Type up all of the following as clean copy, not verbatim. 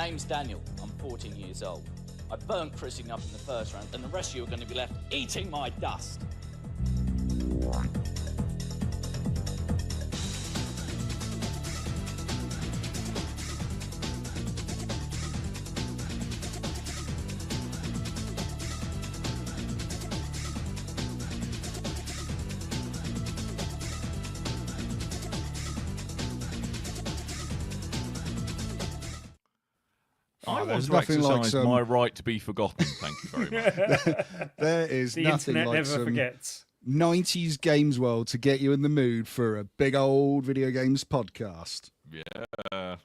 name's Daniel. I'm 14 years old. I burnt Chrissy up in the first round, and the rest of you are going to be left eating my dust. I want to exercise my right to be forgotten. Thank you very much. There is The nothing internet like never some forgets. 90s Games World to get you in the mood for a big old video games podcast. Yeah.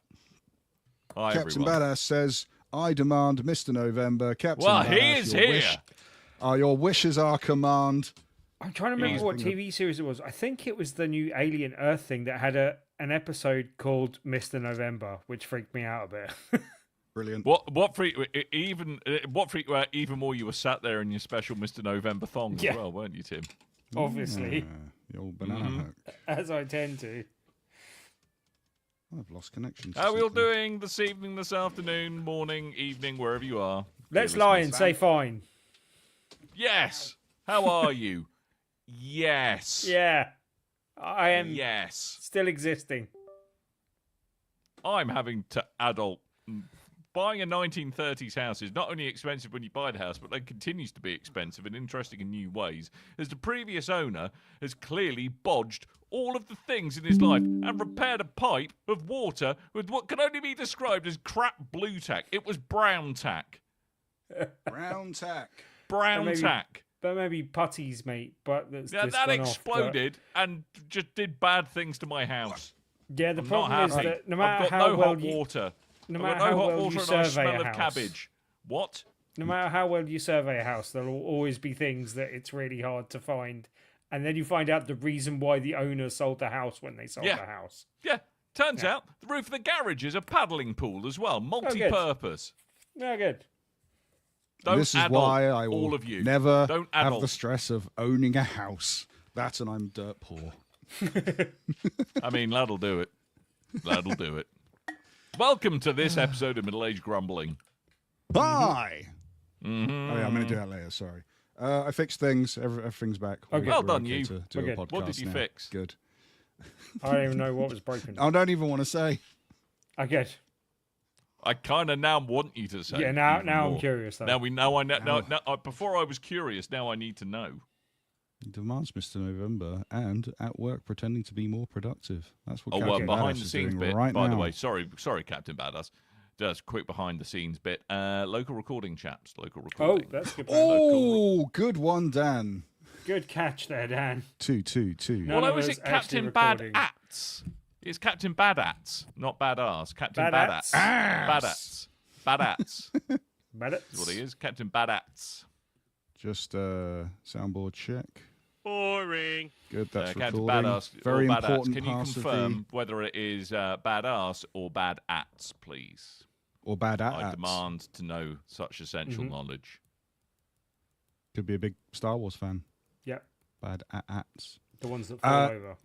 Hi, Captain everyone. Badass says, I demand Mr. November. Captain Well, Badass, he is your here. Your wishes are command. I'm trying to remember what TV series it was. I think it was the new Alien Earth thing that had an episode called Mr. November, which freaked me out a bit. Brilliant. What freaked you out even more? You were sat there in your special Mr. November thong as well, weren't you, Tim? Obviously, The old banana hook. as I tend to. I've lost connection. How are we all doing this evening, this afternoon, morning, evening, wherever you are? Let's lie and say fine. Yes. How are you? Yes. Yeah, I am Yes. still existing. I'm having to adult. Buying a 1930s house is not only expensive when you buy the house, but it continues to be expensive and interesting in new ways, as the previous owner has clearly bodged all of the things in his life and repaired a pipe of water with what can only be described as crap blue tack. It was brown tack. Brown tack. Brown tack. That may be putties, mate, but that's Yeah, that exploded and just did bad things to my house. Yeah, the I'm problem not is happy. that no matter I've got how no well hot you, water. no I've matter got no how hot well water you and I survey smell a of house, cabbage. What? no matter how well you survey a house, there will always be things that it's really hard to find, and then you find out the reason why the owner sold the house when they sold the house. Yeah. Turns out the roof of the garage is a paddling pool as well, multi-purpose. Yeah, good. Don't This is addle, why I will all of you. never Don't have addle. the stress of owning a house. That and I'm dirt poor. I mean, that'll do it. That'll do it. Welcome to this episode of Middle Age Grumbling. Hi! Mm-hmm. Oh, yeah, I'm going to do that later, sorry. I fixed things. Everything's back. Okay. Well We're done, okay you. To do Okay. a podcast What did you now. fix? Good. I don't even know what was broken. I don't even want to say. I get. I kind of now want you to say. Yeah, now even I'm more. curious. Though. Now we know. Before I was curious. Now I need to know. He demands Mr. November and at work pretending to be more productive. That's what Oh, Captain behind Badass the is scenes doing bit. right By now. the way, sorry, Captain Badass. Just quick behind the scenes bit. Local recording, chaps. Local Oh, recording. that's good. Oh, good one, Dan. Good catch there, Dan. 2-2-2. No. Well, of was us it actually Captain Bad recording. Ats? It's Captain Bad Ats, not Bad Arse. Captain Bad Bad Ats. Ats. Bad Ats. Bad Ats. Better. That's what he is. Captain Bad Ats. Just soundboard check. Boring. Good, that's Captain recording. Badass. Very or Bad Ats. important Can you part confirm whether it is Bad Arse or Bad Ats, please? or bad at. I demand to know such essential knowledge. Could be a big Star Wars fan. Yep. Bad at. The ones that fall over.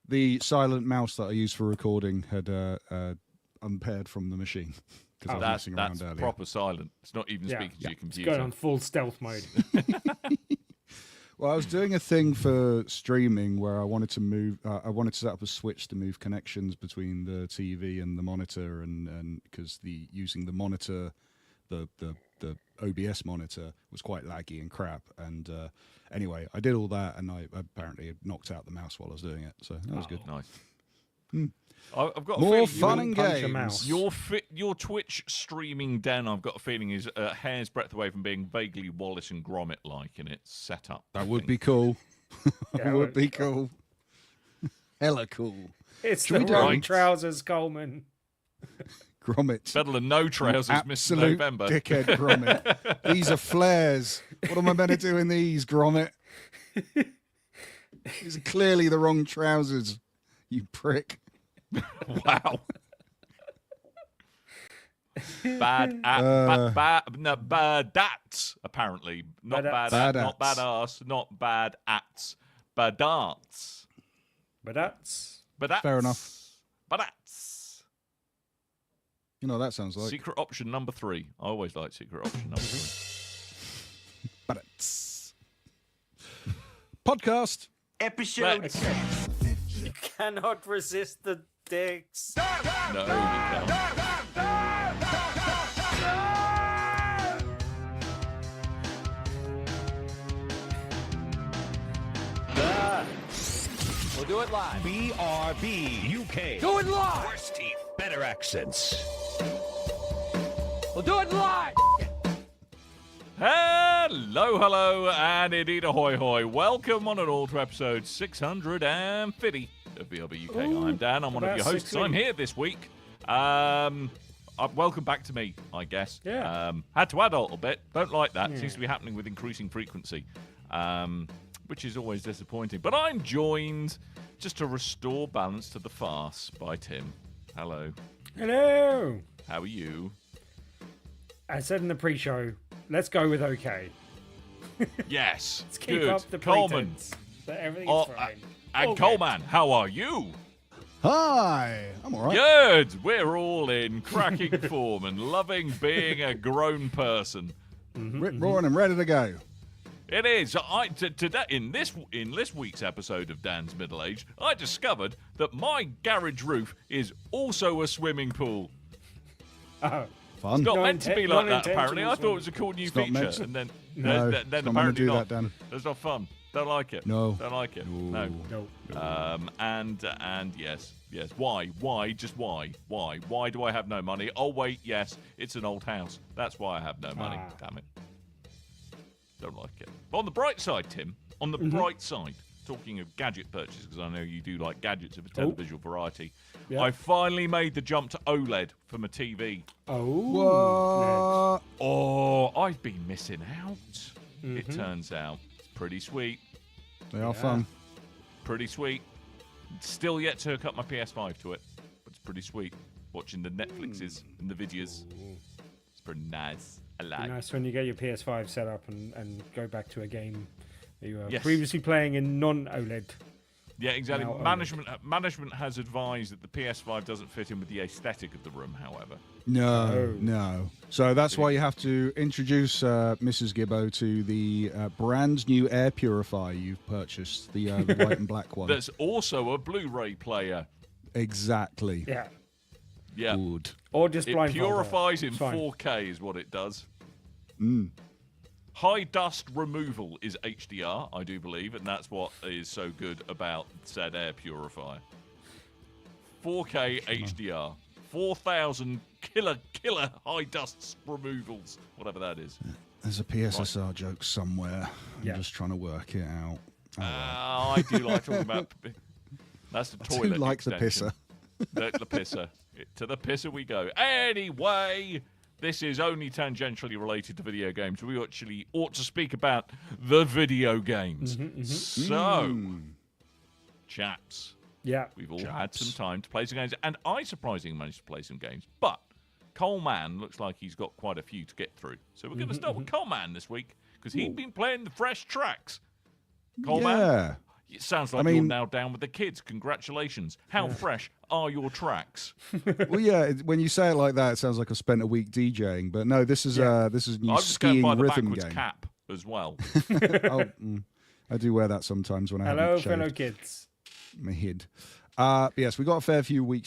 The silent mouse that I used for recording had unpaired from the machine because I was That's messing around earlier. proper silent. It's not even Yeah. speaking to your It's computer. going on full stealth mode. Well, I was doing a thing for streaming where I wanted to move. I wanted to set up a switch to move connections between the TV and the monitor, and because using the monitor, the OBS monitor was quite laggy and crap. And anyway, I did all that, and I apparently knocked out the mouse while I was doing it, so that was good. Nice. Hmm. I've got a More feeling fun and punch a games. mouse. Your Twitch streaming, Dan, I've got a feeling is a hair's breadth away from being vaguely Wallace and Gromit-like in its setup. That would be cool. Yeah, That would be cool. Hella cool. It's Should we the do wrong it? trousers, Coleman. Gromit. Better than no trousers, Mr. Absolute November. dickhead, Gromit. These are flares. What am I meant to do in these, Gromit? These are clearly the wrong trousers, you prick. Wow. Bad ats, apparently. Not Bad bad, ats. not bad ass, not bad ats. Bad arts. But that's... But that's Fair enough. But that's You know what that sounds like. Secret option number 3. I always like secret option number 3. But it's podcast. Episode 6. You cannot resist the dicks. No, you can't. We'll do it live. BRB UK. Do it live. Worse teeth, better accents. We'll do it live. Hello, and indeed ahoy hoy. Welcome on and all to episode 650 of BRB UK. Ooh, I'm Dan, I'm one of about your hosts. 60. I'm here this week. Welcome back to me, I guess. Yeah. Had to add a little bit. Don't like that. Seems to be happening with increasing frequency, which is always disappointing. But I'm joined, just to restore balance to the farce, by Tim. Hello. Hello. How are you? I said in the pre-show, let's go with okay. Yes. Let's keep Good. up the Coleman. pretense that everything's Oh, fine. and Okay. Coleman, how are you? Hi. I'm all right. Good. We're all in cracking form and loving being a grown person. Rip roaring and ready to go. It is. Today in this week's episode of Dan's Middle Age, I discovered that my garage roof is also a swimming pool. Oh, Fun. It's not Non- meant to be like that. non-intentional Apparently, I thought it swimming. was a cool new It's not feature, meant to- and then No, then it's not meant to apparently do not. that, Dan. It's not fun. Don't like it. No. Don't like it. No. No. And yes. Why? Just why? Why do I have no money? Oh wait, yes, it's an old house. That's why I have no money. Ah. Damn it. Don't like it. But on the bright side, Tim, on the bright side, talking of gadget purchases, because I know you do like gadgets of a televisual variety, Yeah. I finally made the jump to OLED for my TV. Oh. What? Oh, I've been missing out. It turns out it's pretty sweet. They are fun. Pretty sweet. Still yet to hook up my PS5 to it, but it's pretty sweet. Watching the Netflixes and the videos. It's pretty nice. I Be like. nice when you get your PS5 set up and go back to a game that you were Yes. previously playing in non-OLED. Yeah, exactly. Now Management has advised that the PS5 doesn't fit in with the aesthetic of the room, however. No. So that's why you have to introduce Mrs. Gibbo to the brand new air purifier you've purchased, the white and black one. There's also a Blu-ray player. Exactly. Yeah. Yeah. Good. Or just It blindfold her. purifies in It's fine. 4K is what it does. Mm. High dust removal is HDR, I do believe, and that's what is so good about said air purifier. 4K HDR. 4,000 killer high dust removals, whatever that is. There's a PSSR joke somewhere. Yeah. I'm just trying to work it out. I do like talking about... That's the I do toilet like the extension. pisser. The pisser. To the pisser we go. Anyway, this is only tangentially related to video games. We actually ought to speak about the video games. So, chaps, Yeah. we've all had some time to play some games, and I surprisingly managed to play some games, but Coleman looks like he's got quite a few to get through. So we're going to start with Coleman this week, because he'd been playing the fresh tracks. Coleman? Yeah. It sounds like you're now down with the kids. Congratulations. How fresh are your tracks? Well, yeah. When you say it like that, it sounds like I spent a week DJing. But no, this is a new I'm just going skiing by the rhythm backwards game. cap as well. I do wear that sometimes when I Hello, haven't shaved fellow kids. my head. Yes, we got a fair few We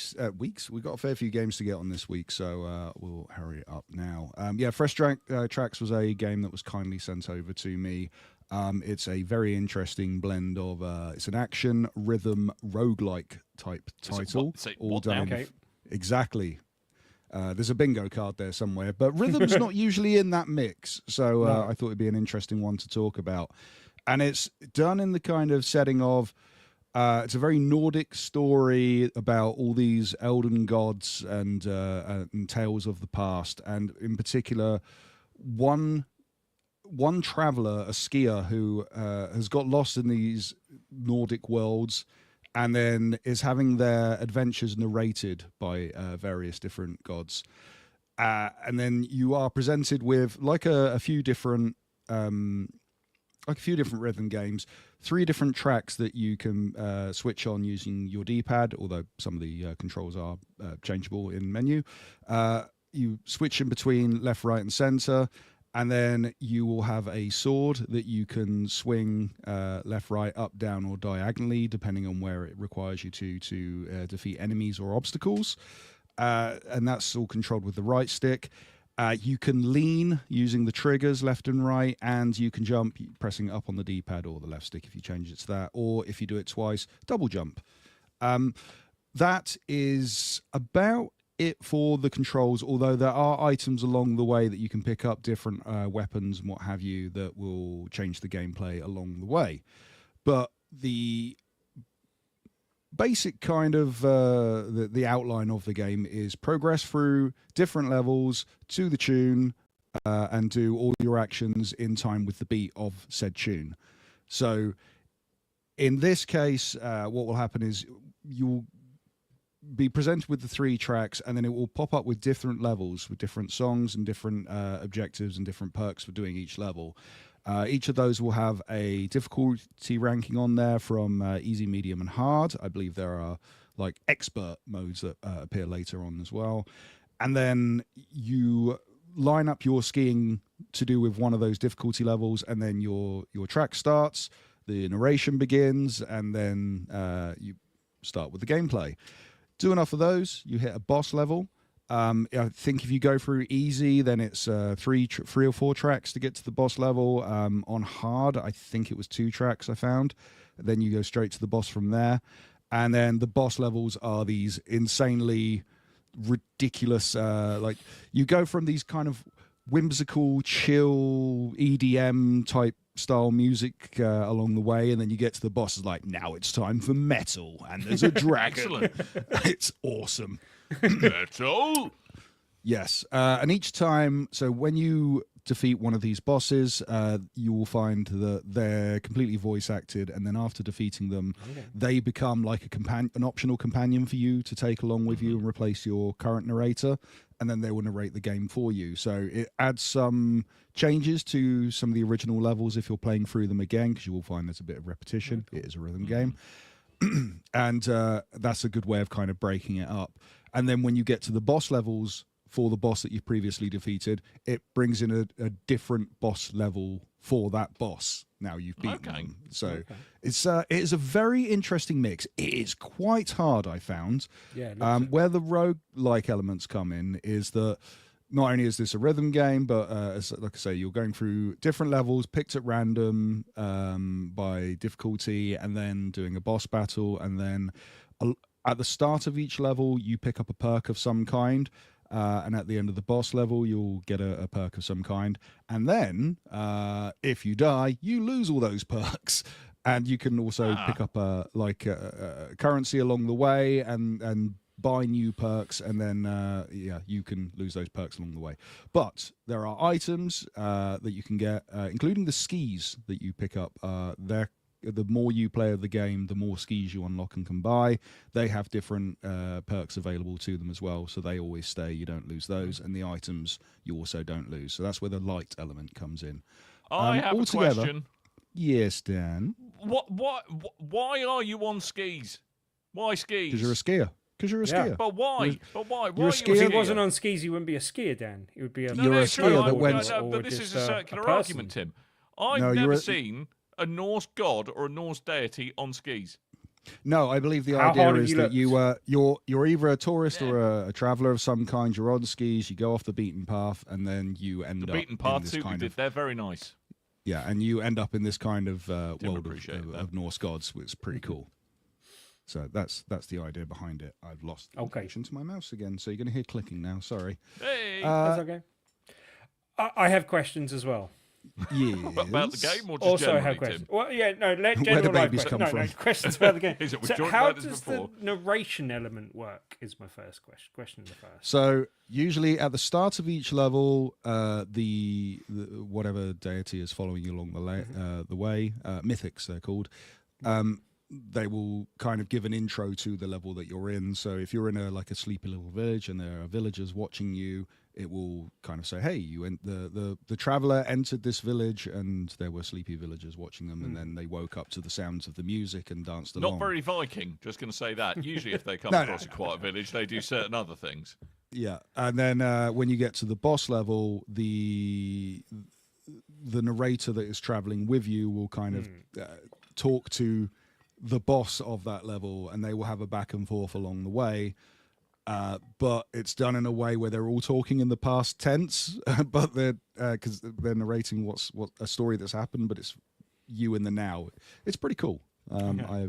got a fair few games to get on this week, so we'll hurry up now. Fresh Tracks was a game that was kindly sent over to me. It's a very interesting blend of it's an action rhythm roguelike type title. What done now? in Okay. exactly. There's a bingo card there somewhere, but rhythm's not usually in that mix, so No. I thought it'd be an interesting one to talk about. And it's done in the kind of setting of it's a very Nordic story about all these elden gods and tales of the past, and in particular, one traveler, a skier who has got lost in these Nordic worlds, and then is having their adventures narrated by various different gods. And then you are presented with like a few different like a few different rhythm games, 3 different tracks that you can switch on using your D-pad, although some of the controls are changeable in menu. You switch in between left, right, and center, and then you will have a sword that you can swing left, right, up, down, or diagonally, depending on where it requires you to defeat enemies or obstacles. And that's all controlled with the right stick. You can lean using the triggers left and right, and you can jump pressing up on the D-pad or the left stick if you change it to that, or if you do it twice, double jump. That is about it for the controls, although there are items along the way that you can pick up, different weapons and what have you, that will change the gameplay along the way. But the basic kind of the outline of the game is progress through different levels to the tune and do all your actions in time with the beat of said tune. So in this case, what will happen is you'll be presented with the 3 tracks, and then it will pop up with different levels with different songs and different objectives and different perks for doing each level. Each of those will have a difficulty ranking on there, from easy, medium, and hard. I believe there are like expert modes that appear later on as well. And then you line up your skiing to do with one of those difficulty levels, and then your track starts, the narration begins, and then you start with the gameplay. Do enough of those, you hit a boss level. I think if you go through easy, then it's 3 or 4 tracks to get to the boss level. On hard, I think it was 2 tracks I found. Then you go straight to the boss from there. And then the boss levels are these insanely ridiculous, like you go from these kind of whimsical, chill, EDM type style music along the way, and then you get to the boss, is like, now it's time for metal, and there's a dragon. It's awesome. Metal. Yes, and each time, so when you defeat one of these bosses, you will find that they're completely voice acted, and then after defeating them, they become like an optional companion for you to take along with you and replace your current narrator, and then they will narrate the game for you. So it adds some changes to some of the original levels if you're playing through them again, because you will find there's a bit of repetition. It is a rhythm game. And that's a good way of kind of breaking it up. And then when you get to the boss levels for the boss that you've previously defeated, it brings in a different boss level for that boss. Now you've beaten them. So it is a very interesting mix. It is quite hard, I found. Yeah. Where the rogue-like elements come in is that not only is this a rhythm game, but like I say, you're going through different levels picked at random by difficulty, and then doing a boss battle, and then at the start of each level, you pick up a perk of some kind. And at the end of the boss level, you'll get a perk of some kind. And then, if you die, you lose all those perks. And you can also pick up a currency along the way and buy new perks. And then, you can lose those perks along the way. But there are items that you can get, including the skis that you pick up. The more you play of the game, the more skis you unlock and can buy. They have different perks available to them as well, so they always stay. You don't lose those, and the items you also don't lose. So that's where the light element comes in. I have a question. Yes, Dan. Why are you on skis? Why skis? Because you're a skier. Because you're a skier. But why? Why you're a skier. If he wasn't on skis, he wouldn't be a skier, Dan. He would be a. You're a skier that went. But this is a circular argument, Tim. I've never seen a Norse god or a Norse deity on skis. No, I believe the idea is that you're either a tourist or a traveller of some kind. You're on skis, you go off the beaten path, and then you end up the beaten path in this kind of. They're very nice. Yeah, and you end up in this kind of world of Norse gods, which is pretty cool. So that's the idea behind it. I've lost connection to my mouse again, so you're going to hear clicking now. Sorry. Hey, that's okay. I have questions as well. Yes. About the game, or just also generally, have questions. Tim? Well, yeah, no. General Where the babies come from. No, questions about the game. So how does the narration element work? Is my first question. So usually at the start of each level, the whatever deity is following you along the way, mythics they're called. They will kind of give an intro to the level that you're in. So if you're in a sleepy little village and there are villagers watching you, it will kind of say, hey, the traveler entered this village and there were sleepy villagers watching them, and then they woke up to the sounds of the music and danced along. Not very Viking, just going to say that. Usually if they come across a quiet village, they do certain other things. Yeah, and then when you get to the boss level, the narrator that is traveling with you will kind of talk to the boss of that level, and they will have a back and forth along the way. But it's done in a way where they're all talking in the past tense, but because they're narrating what a story that's happened, but it's you in the now. It's pretty cool. I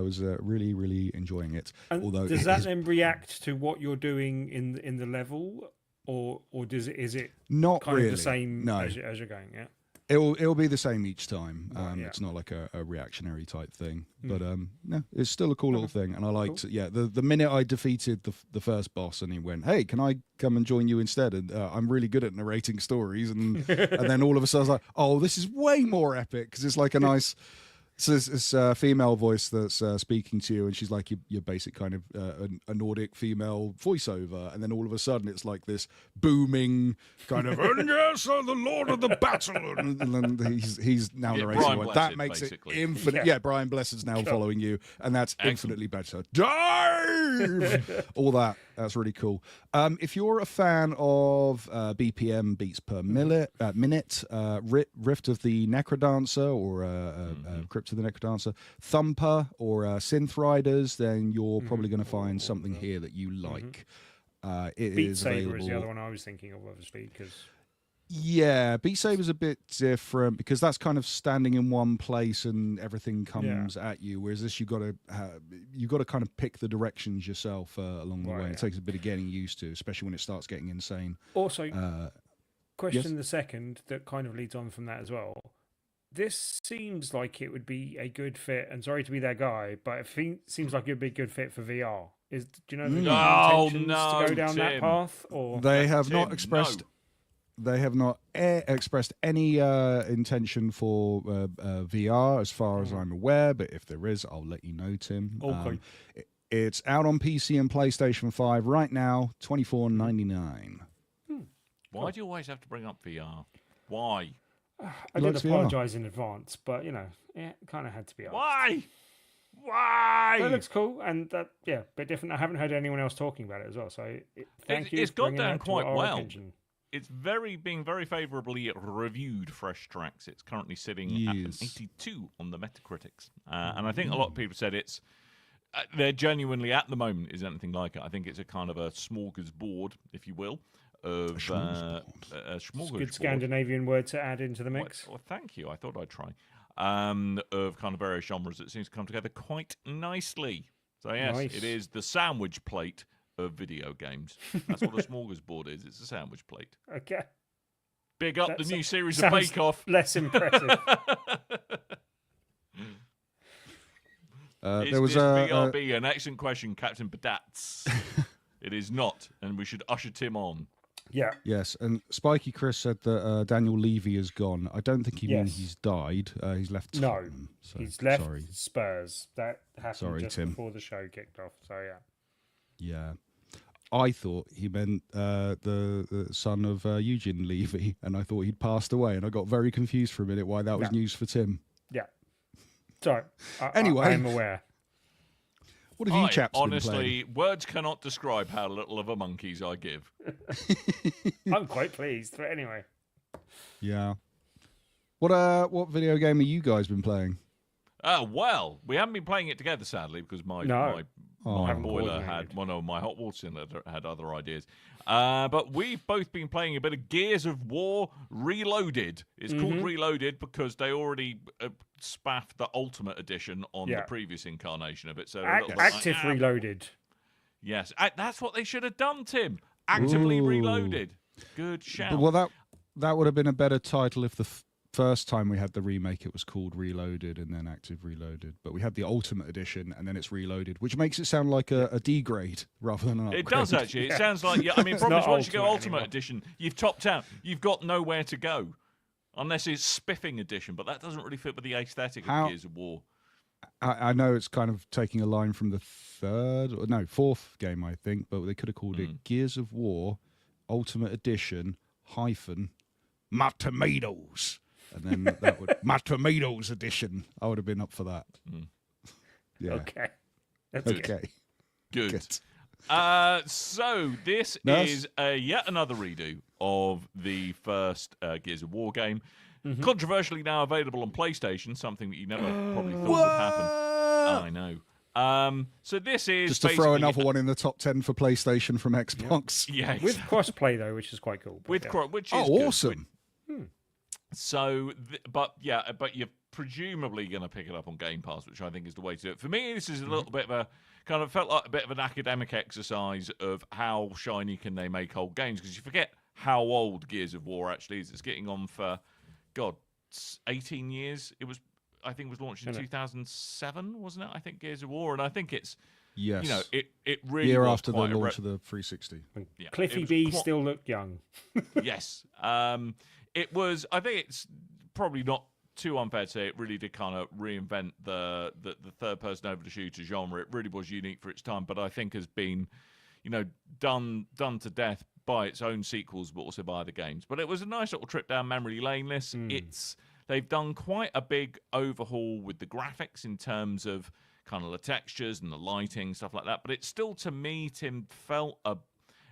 was really, really enjoying it. And although does that then react to what you're doing in the level, or is it not kind really of the same no. as you're going? Yeah. It'll be the same each time. Yeah. It's not like a reactionary type thing, but no, it's still a cool little thing. And I liked, the minute I defeated the first boss, and he went, "Hey, can I come and join you instead?" And I'm really good at narrating stories, and and then all of a sudden I was like, "Oh, this is way more epic," because it's like a nice. So there's this female voice that's speaking to you, and she's like your basic kind of a Nordic female voiceover, and then all of a sudden it's like this booming kind of, "And yes, I'm the Lord of the Battle," and then he's now narrating. Brian Like, Blessed, that makes basically. it infinite. Yeah, Brian Blessed's now following you, and that's infinitely better. Dive! All that. That's really cool. If you're a fan of BPM, beats per minute, Rift of the Necrodancer, or Crypt of the Necrodancer, Thumper, or Synth Riders, then you're probably going to find something here that you like. It Beat is Saber available. is the other one I was thinking of, obviously, because Yeah, Beat Saber's a bit different because that's kind of standing in one place and everything comes at you. Whereas this, you got to kind of pick the directions yourself along the way. It takes a bit of getting used to, especially when it starts getting insane. Also, question yes? the second that kind of leads on from that as well. This seems like it would be a good fit, and sorry to be that guy, but it seems like it would be a good fit for VR. Do you know if they've got intentions to go down that path? Or they have not expressed. No. They have not expressed any intention for VR, as far as I'm aware. But if there is, I'll let you know, Tim. Okay. It's out on PC and PlayStation 5 right now, $24.99. Why do you always have to bring up VR? Why? I did apologise in advance, but it kind of had to be asked. Why? It looks cool, and a bit different. I haven't heard anyone else talking about it as well, so thank you. It's gone down quite well. Attention. It's being very favourably reviewed, Fresh Tracks. It's currently sitting at an 82 on the Metacritics. And I think a lot of people said it's... There genuinely, at the moment, is anything like it. I think it's a kind of a smorgasbord, if you will, of... A smorgasbord. Good Scandinavian word to add into the mix. Well, thank you. I thought I'd try. Of kind of various genres that seems to come together quite nicely. So, yes, nice. It is the sandwich plate of video games. That's what a smorgasbord is. It's a sandwich plate. Okay. Big up the new series of Bake Off. Less impressive. Is this BRB an excellent question, Captain Badats? It is not, and we should usher Tim on. Yeah. Yes, and Spiky Chris said that Daniel Levy is gone. I don't think he means he's died. He's left Tottenham. So, he's left Spurs. That happened just Tim. before the show kicked off. So yeah. I thought he meant the son of Eugene Levy, and I thought he'd passed away, and I got very confused for a minute why that was news for Tim. Yeah. Sorry. Anyway, I'm aware. What have you chaps honestly, words cannot describe how little of a monkeys I give. I'm quite pleased, but anyway. Yeah. What video game have you guys been playing? Well, we haven't been playing it together, sadly, because my boiler had my hot water cylinder had other ideas. But we've both been playing a bit of Gears of War Reloaded. It's called Reloaded because they already spaffed the Ultimate Edition on the previous incarnation of it. So Active Reloaded. Yes, that's what they should have done, Tim. Actively Reloaded. Good shout. Well, that would have been a better title if the first time we had the remake, it was called Reloaded and then Active Reloaded. But we had the Ultimate Edition and then it's Reloaded, which makes it sound like a degrade rather than an upgrade. It does, actually. It sounds like, I mean, probably once you go Ultimate Edition, you've topped out. You've got nowhere to go. Unless it's Spiffing Edition, but that doesn't really fit with the aesthetic of Gears of War. I know it's kind of taking a line from the fourth game, I think, but they could have called it Gears of War Ultimate Edition hyphen my tomatoes, and then that would my tomatoes edition. I would have been up for that. Yeah. Okay. That's good. Okay. Good. So this is yet another redo of the first Gears of War game. Controversially now available on PlayStation, something that you never probably thought would happen. I know. So this is just to throw another one in the top 10 for PlayStation from Xbox. Yeah, With crossplay though, which is quite cool. which is good. Awesome. So, but you're presumably going to pick it up on Game Pass, which I think is the way to do it. For me, this is a little bit of a kind of felt like a bit of an academic exercise of how shiny can they make old games, because you forget how old Gears of War actually is. It's getting on for 18 years. I think it was launched in 2007, wasn't it? I think Gears of War, and I think it's Yes. it really year was after the quite launch of the 360. yeah, Cliffy it was B still looked young. Yes. It was, I think it's probably not too unfair to say it really did kind of reinvent the third person over the shooter genre. It really was unique for its time, but I think has been, done to death by its own sequels, but also by the games. But it was a nice little trip down memory lane. They've done quite a big overhaul with the graphics in terms of kind of the textures and the lighting, stuff like that. But it still, to me, Tim,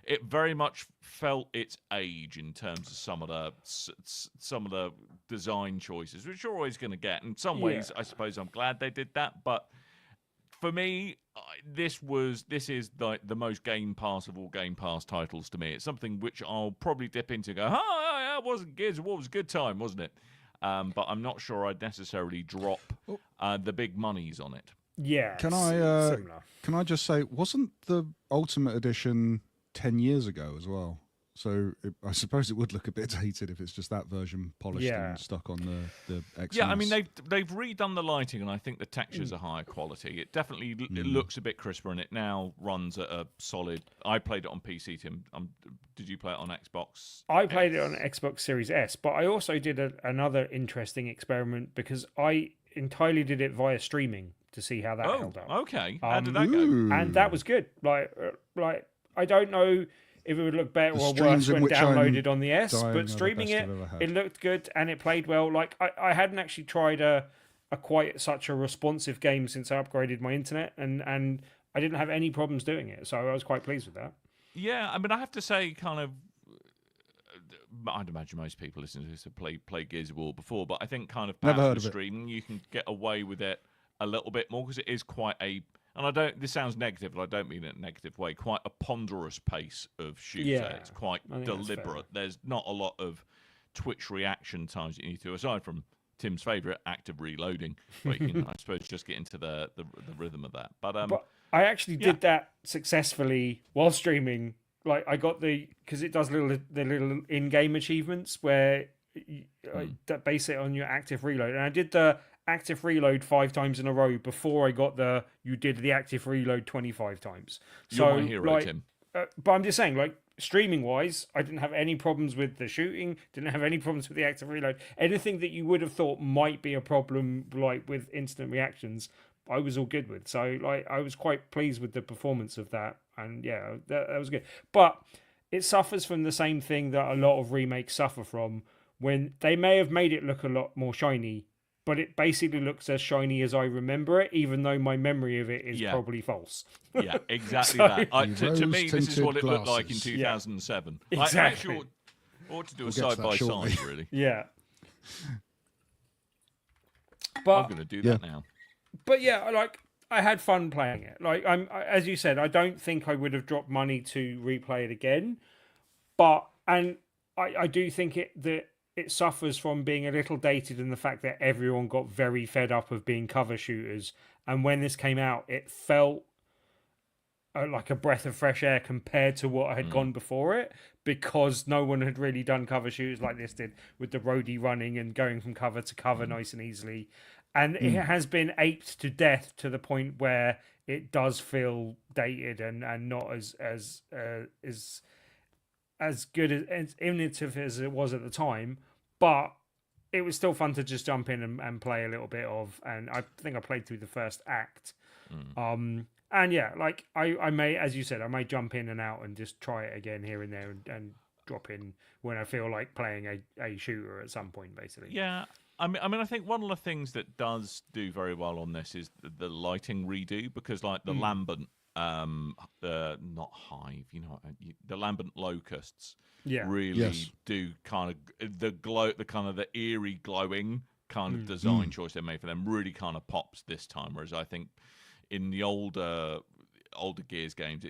it very much felt its age in terms of some of the design choices, which you're always going to get. In some ways, I suppose I'm glad they did that, but for me, this is like the most Game Pass of all Game Pass titles to me. It's something which I'll probably dip into and go, yeah, it wasn't Gears of War, it was a good time, wasn't it? But I'm not sure I'd necessarily drop the big monies on it. Yeah. Can I just say, wasn't the Ultimate Edition 10 years ago as well? So I suppose it would look a bit dated if it's just that version polished and stuck on the Xbox. Yeah, I mean they've redone the lighting, and I think the textures are higher quality. It definitely it looks a bit crisper, and it now runs at a solid. I played it on PC, Tim. Did you play it on Xbox? I played it on Xbox Series S, but I also did another interesting experiment because I entirely did it via streaming to see how that held up. Okay. How did that go? And that was good. Like I don't know if it would look better or streams worse in when which downloaded I'm on the S, dying are but the streaming best it, I've ever had. it looked good and it played well. Like I hadn't actually tried a quite such a responsive game since I upgraded my internet, and I didn't have any problems doing it, so I was quite pleased with that. Yeah, I mean, I have to say, kind of, I'd imagine most people listening to this have played Gears of War before, but I think kind of Never perhaps heard with of it. streaming, you can get away with it a little bit more because it is quite a, and this sounds negative, but I don't mean it in a negative way, quite a ponderous pace of shooter. Yeah, It's quite I think that's fair. deliberate. There's not a lot of Twitch reaction times that you need to, aside from Tim's favourite, active reloading, where you can, I suppose, just get into the rhythm of that. But I actually did that successfully while streaming. Like I got because it does the little in-game achievements where that base it on your active reload, and I did the active reload 5 times in a row before I got you did the active reload 25 times. You're my hero, Tim. But I'm just saying, like, streaming wise, I didn't have any problems with the shooting, didn't have any problems with the active reload. Anything that you would have thought might be a problem, like with instant reactions, I was all good with. So, like, I was quite pleased with the performance of that. And yeah, that was good. But it suffers from the same thing that a lot of remakes suffer from, when they may have made it look a lot more shiny, but it basically looks as shiny as I remember it, even though my memory of it is probably false. Yeah, exactly So- that. To me, this is what it looked like in Rose-tinted 2007. Exactly. I actually ought to do a We'll get to that side-by-side, shortly. really. Yeah. I'm But going to do that now. But yeah, like I had fun playing it. Like as you said, I don't think I would have dropped money to replay it again. But I do think that it suffers from being a little dated in the fact that everyone got very fed up of being cover shooters, and when this came out, it felt like a breath of fresh air compared to what had gone before it, because no one had really done cover shooters like this did, with the roadie running and going from cover to cover nice and easily. And it has been aped to death to the point where it does feel dated and not as good as innovative as it was at the time. But it was still fun to just jump in and play a little bit of. And I think I played through the first act. And yeah, like I may, as you said, I may jump in and out and just try it again here and there and drop in when I feel like playing a shooter at some point, basically. Yeah. I mean, I think one of the things that does do very well on this is the lighting redo, because like the lambent, not hive, the lambent locusts, really do kind of the eerie glowing kind of design choice they made for them really kind of pops this time. Whereas I think in the older Gears games,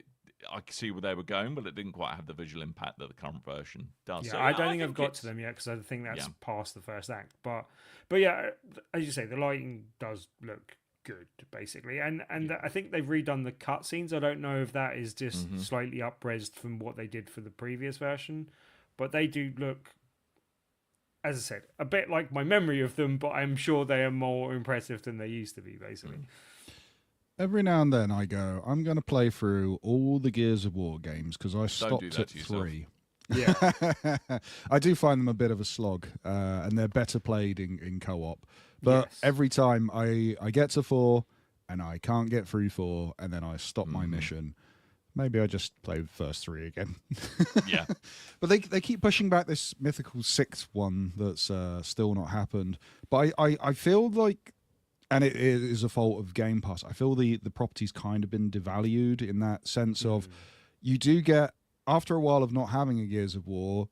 I could see where they were going, but it didn't quite have the visual impact that the current version does. Yeah, so, I don't think I've got to them yet because I think that's past the first act. But yeah, as you say, the lighting does look good, basically, and I think they've redone the cutscenes. I don't know if that is just slightly up-resed from what they did for the previous version, but they do look, as I said, a bit like my memory of them. But I'm sure they are more impressive than they used to be, basically. Every now and then I go, I'm going to play through all the Gears of War games because I stopped at 3. Yeah. I do find them a bit of a slog, and they're better played in co-op. But every time I get to 4 and I can't get through 4 and then I stop my mission, maybe I just play the first 3 again. Yeah. But they keep pushing back this mythical 6th one that's still not happened. But I feel like, and it is a fault of Game Pass, I feel the property's kind of been devalued in that sense of you do get, after a while of not having a Gears of War,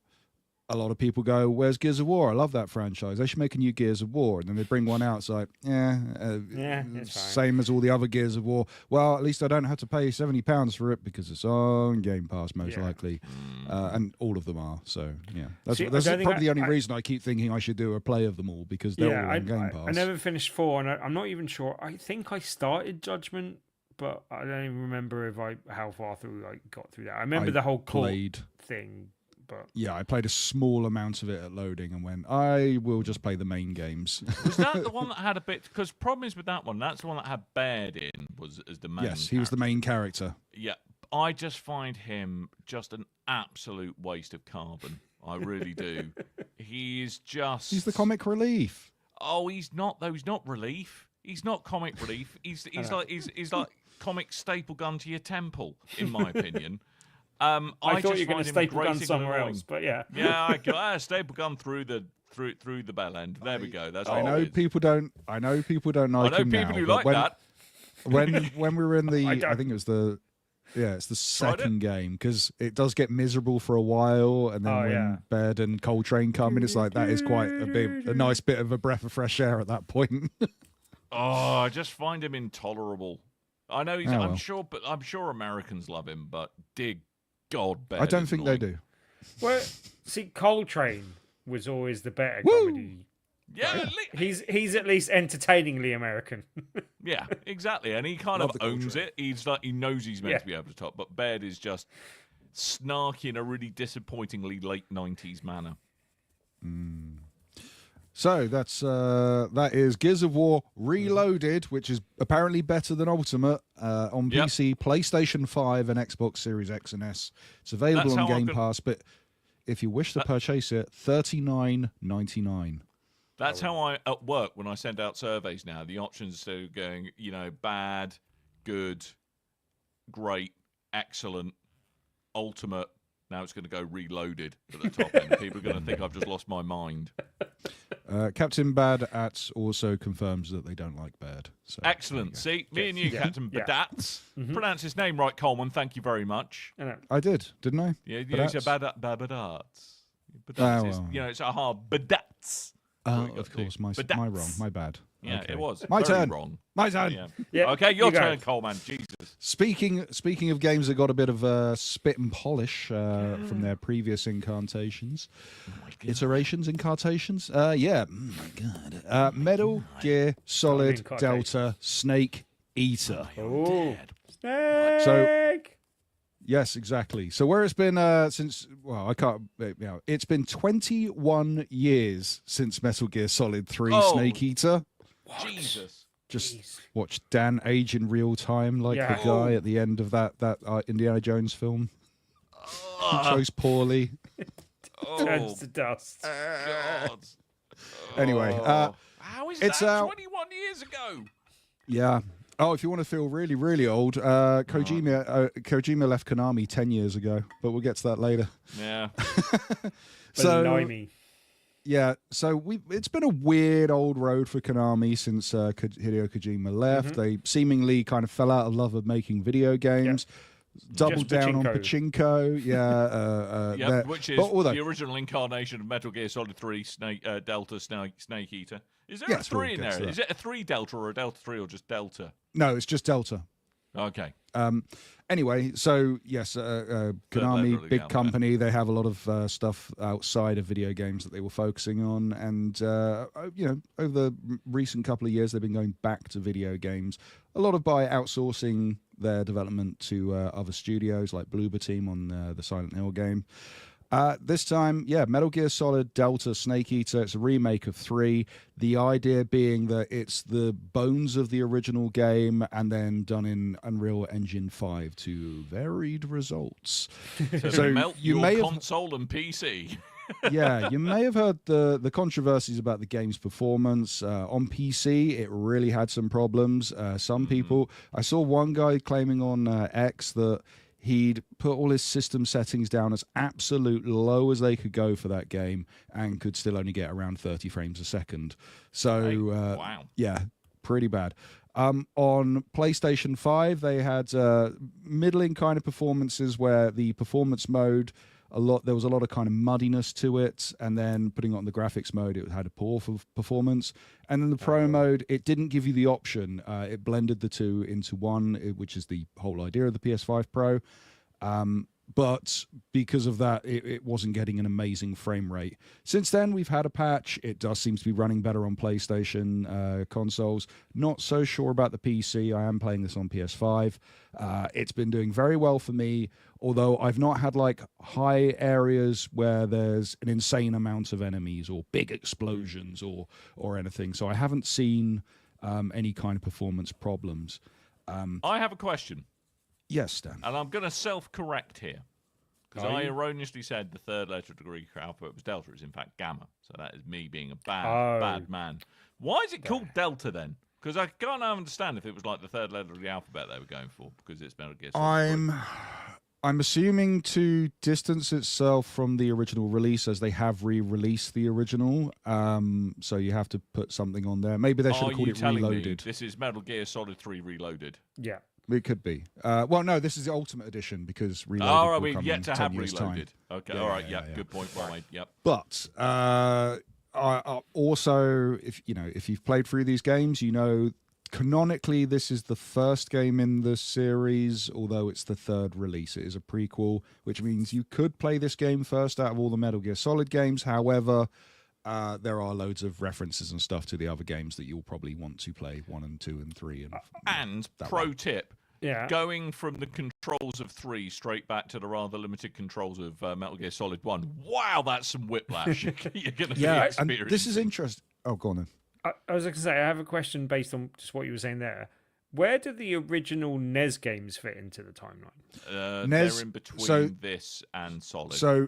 a lot of people go, where's Gears of War? I love that franchise. They should make a new Gears of War. And then they bring one out. It's like, it's same as all the other Gears of War. Well, at least I don't have to pay £70 for it because it's on Game Pass, most likely. And all of them are. So, yeah. That's probably the only reason I keep thinking I should do a play of them all, because they're all on Game Pass. I never finished 4, and I'm not even sure. I think I started Judgment, but I don't even remember how far through I got through that. I remember the whole court thing. But yeah, I played a small amount of it at loading and went, I will just play the main games. Was that the one that had a bit? Because problem is with that one, that's the one that had Baird in as the main. Yes, he was the main character. Yeah, I just find him just an absolute waste of carbon. I really do. He's the comic relief. Oh, he's not though. He's not relief. He's not comic relief. He's like comic staple gun to your temple, in my opinion. I thought you were going to staple gun somewhere else, but yeah. Yeah, I got staple gun through the bell end. There we go. That's I know people don't like him now. I know people who like that. When we were in the, I think it was it's the second game, because it does get miserable for a while, and then when Baird and Coltrane come in, it's like that is quite a nice bit of a breath of fresh air at that point. I just find him intolerable. I know I'm sure Americans love him, but dig. God, Baird, I don't think they do. Well, see, Coltrane was always the better comedy. Yeah, he's at least entertainingly American. Yeah, exactly, and he kind of owns it. He's like, he knows he's meant to be over the top, but Baird is just snarky in a really disappointingly late 90s manner. So that is Gears of War Reloaded, which is apparently better than Ultimate on PC, PlayStation 5, and Xbox Series X and S. It's available on Game Pass, but if you wish to purchase it, $39.99. That's how I at work when I send out surveys now. The options are going, bad, good, great, excellent, Ultimate. Now it's going to go Reloaded at the top end. People are going to think I've just lost my mind. Captain Badats also confirms that they don't like Baird. So excellent. See, me and you, Captain Badats. Pronounce his name right, Coleman. Thank you very much. I did, didn't I? Yeah, you said Badats. It's a hard Badats. Of course, my wrong, my bad. Yeah, okay. It was. My Very turn. Wrong. My turn. Yeah. Okay, your turn, Coleman. Jesus. Speaking of games that got a bit of spit and polish from their previous incarnations, incarnations. Yeah. My God. Metal Gear Solid Delta Snake Eater. Oh, Snake. So. Yes, exactly. So where it's been it's been 21 years since Metal Gear Solid 3 Snake Eater. What? Jesus. Just watch Dan age in real time like the guy at the end of that Indiana Jones film. He chose poorly. Turns to dust. God. Anyway, how is that 21 years ago? Yeah. Oh, if you want to feel really, really old, Kojima left Konami 10 years ago, but we'll get to that later. Yeah. Blimey. Yeah, so it's been a weird old road for Konami since Hideo Kojima left. They seemingly kind of fell out of love of making video games. Doubled down on pachinko, which is the original incarnation of Metal Gear Solid 3 Delta Snake Eater. Is there a 3 in there? Is it a 3 Delta or a Delta 3 or just Delta? No, it's just Delta. Okay. Anyway, so yes, Konami, big company. They have a lot of stuff outside of video games that they were focusing on, and over the recent couple of years, they've been going back to video games. A lot of by outsourcing their development to other studios like Bloober Team on the Silent Hill game. This time, Metal Gear Solid Delta Snake Eater. It's a remake of 3. The idea being that it's the bones of the original game and then done in Unreal Engine 5 to varied results. So melt you may have console and PC. You may have heard the controversies about the game's performance. On PC, it really had some problems. Some people... I saw one guy claiming on X that he'd put all his system settings down as absolute low as they could go for that game and could still only get around 30 frames a second. So, wow. Yeah, pretty bad. On PlayStation 5, they had middling kind of performances where the performance mode... there was a lot of kind of muddiness to it, and then putting it on the graphics mode, it had a poor performance. And then the pro mode, it didn't give you the option. It blended the two into one, which is the whole idea of the PS5 Pro. But because of that, it wasn't getting an amazing frame rate. Since then, we've had a patch. It does seem to be running better on PlayStation consoles. Not so sure about the PC. I am playing this on PS5. It's been doing very well for me, although I've not had like high areas where there's an insane amount of enemies or big explosions or anything. So I haven't seen any kind of performance problems. I have a question. Yes, Stan. And I'm going to self-correct here. Because I erroneously said the third letter of the Greek alphabet was Delta. It's in fact Gamma. So that is me being a bad man. Why is it called Delta then? Because I can't understand if it was like the third letter of the alphabet they were going for. Because it's Metal Gear Solid. I'm assuming to distance itself from the original release, as they have re-released the original. So you have to put something on there. Maybe they should have called it Reloaded. This is Metal Gear Solid 3 Reloaded. Yeah. It could be. Well, no, this is the Ultimate Edition because Reloaded will come yet in to 10 have years' Reloaded. Time. Okay, all right, yeah, good point. Well made. Yep. But also, if you've played through these games, you know canonically this is the first game in the series, although it's the third release. It is a prequel, which means you could play this game first out of all the Metal Gear Solid games. However, there are loads of references and stuff to the other games that you'll probably want to play 1 and 2 and 3. And pro tip, going from the controls of 3 straight back to the rather limited controls of Metal Gear Solid 1. Wow, that's some whiplash. You're going to be experiencing. And this is interesting. Oh, go on then. I was going to say, I have a question based on just what you were saying there. Where do the original NES games fit into the timeline? They're in between this and Solid. So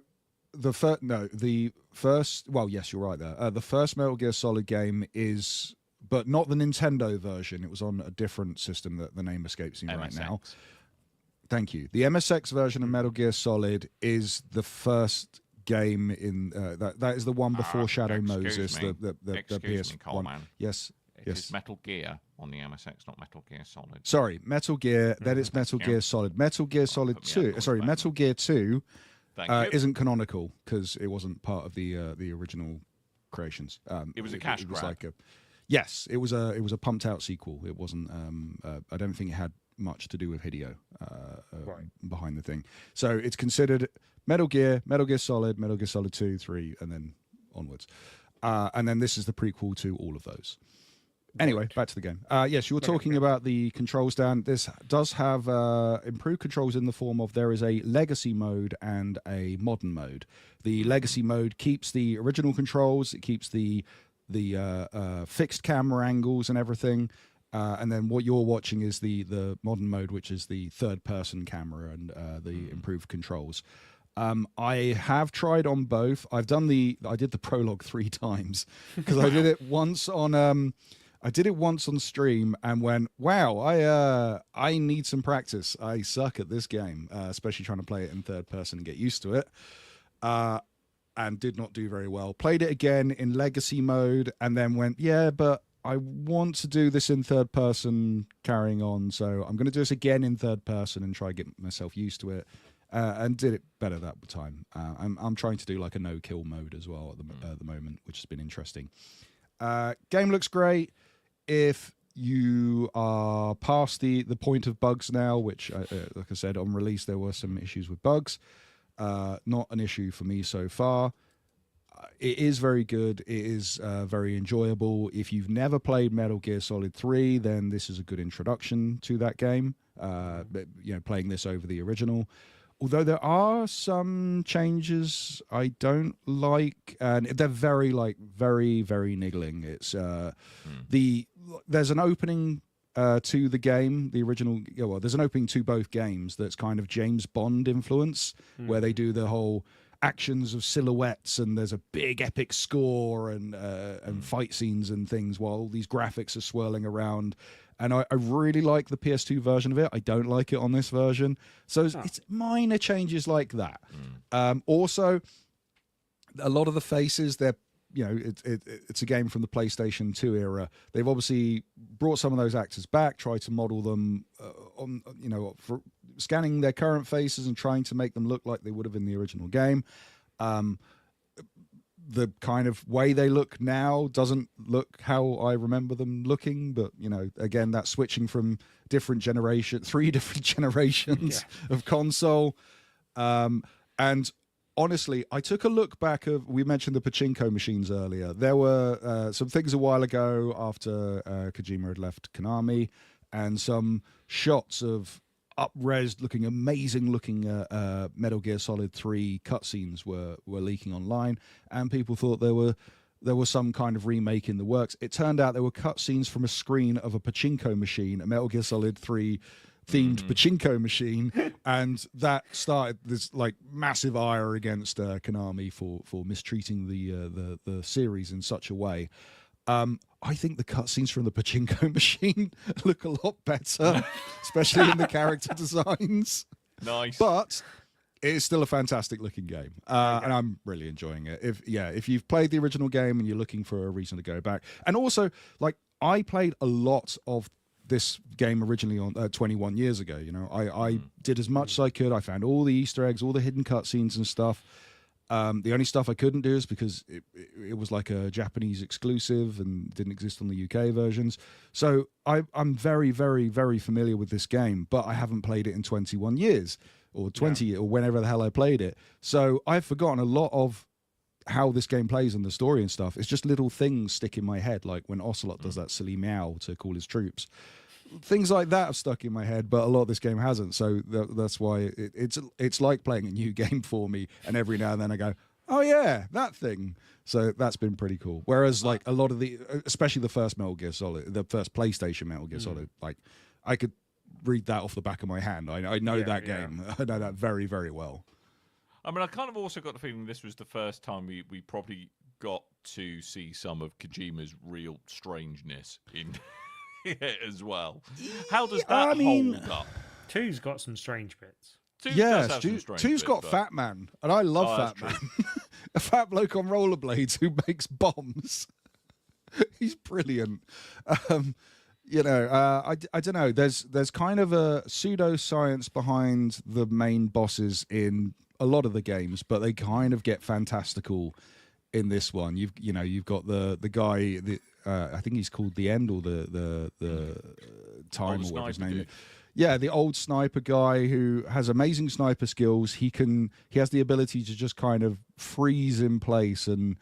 the first. Well, yes, you're right there. The first Metal Gear Solid game is, but not the Nintendo version. It was on a different system that the name escapes me right now. Thank you. The MSX version of Metal Gear Solid is the first game in that is the one before Shadow Moses, the PS1. Yes. It's Metal Gear on the MSX, not Metal Gear Solid. Sorry, Metal Gear. Then it's Metal Gear Solid. Metal Gear Solid 2. Sorry, Metal Gear 2 isn't canonical because it wasn't part of the original creations. It was a cash grab. Yes, it was a pumped out sequel. It wasn't. I don't think it had much to do with Hideo behind the thing. So it's considered Metal Gear Solid, Metal Gear Solid 2, 3, and then onwards. And then this is the prequel to all of those. Anyway, back to the game. Yes, you were talking about the controls, Dan. This does have improved controls in the form of there is a legacy mode and a modern mode. The legacy mode keeps the original controls. It keeps the fixed camera angles and everything. And then what you're watching is the modern mode, which is the third-person camera and the improved controls. I have tried on both. I did the prologue 3 times because I did it once on I did it once on stream and went, wow, I need some practice. I suck at this game, especially trying to play it in third person and get used to it. And did not do very well. Played it again in legacy mode and then went, yeah, but I want to do this in third person carrying on. So I'm going to do this again in third person and try to get myself used to it. And did it better that time. I'm trying to do like a no-kill mode as well at the moment, which has been interesting. Game looks great. If you are past the point of bugs now, which, like I said, on release there were some issues with bugs. Not an issue for me so far. It is very good. It is very enjoyable. If you've never played Metal Gear Solid 3, then this is a good introduction to that game. Playing this over the original. Although there are some changes I don't like, and they're very, very niggling. It's there's an opening to the game, the original. Well, there's an opening to both games that's kind of James Bond influence, where they do the whole actions of silhouettes, and there's a big epic score and fight scenes and things while all these graphics are swirling around. And I really like the PS2 version of it. I don't like it on this version. So it's minor changes like that. Also, a lot of the faces, they're, it's a game from the PlayStation 2 era. They've obviously brought some of those actors back, tried to model them for scanning their current faces and trying to make them look like they would have in the original game. The kind of way they look now doesn't look how I remember them looking, but again, that's switching from three different generations of console. And honestly, I took a look back we mentioned the pachinko machines earlier. There were some things a while ago after Kojima had left Konami, and some shots of up-res looking amazing looking Metal Gear Solid 3 cutscenes were leaking online, and people thought there was some kind of remake in the works. It turned out there were cutscenes from a screen of a pachinko machine, a Metal Gear Solid 3 themed pachinko machine, and that started this like massive ire against Konami for mistreating the series in such a way. I think the cutscenes from the pachinko machine look a lot better, especially in the character designs. Nice. But it is still a fantastic looking game. And I'm really enjoying it. If you've played the original game and you're looking for a reason to go back. And also, like, I played a lot of this game originally on 21 years ago. I did as much as I could. I found all the Easter eggs, all the hidden cutscenes and stuff. The only stuff I couldn't do is because it was like a Japanese exclusive and didn't exist on the UK versions. So I'm very, very, very familiar with this game, but I haven't played it in 21 years or 20 or whenever the hell I played it. So I've forgotten a lot of how this game plays and the story and stuff. It's just little things stick in my head, like when Ocelot does that silly meow to call his troops. Things like that have stuck in my head, but a lot of this game hasn't. So that's why it's like playing a new game for me. And every now and then I go, oh yeah, that thing. So that's been pretty cool. Whereas like a lot of especially the first Metal Gear Solid, the first PlayStation Metal Gear Solid, like I could read that off the back of my hand. I know that game. I know that very, very well. I mean, I kind of also got the feeling this was the first time we probably got to see some of Kojima's real strangeness in it as well. How does that hold up? 2's got some strange bits. Two's got Fat Man, and I love Fat Man. A fat bloke on rollerblades who makes bombs. He's brilliant. I don't know. There's kind of a pseudoscience behind the main bosses in a lot of the games, but they kind of get fantastical in this one. You've got the guy. I think he's called the End or the Time or whatever his name is. Yeah, the old sniper guy who has amazing sniper skills. He has the ability to just kind of freeze in place, and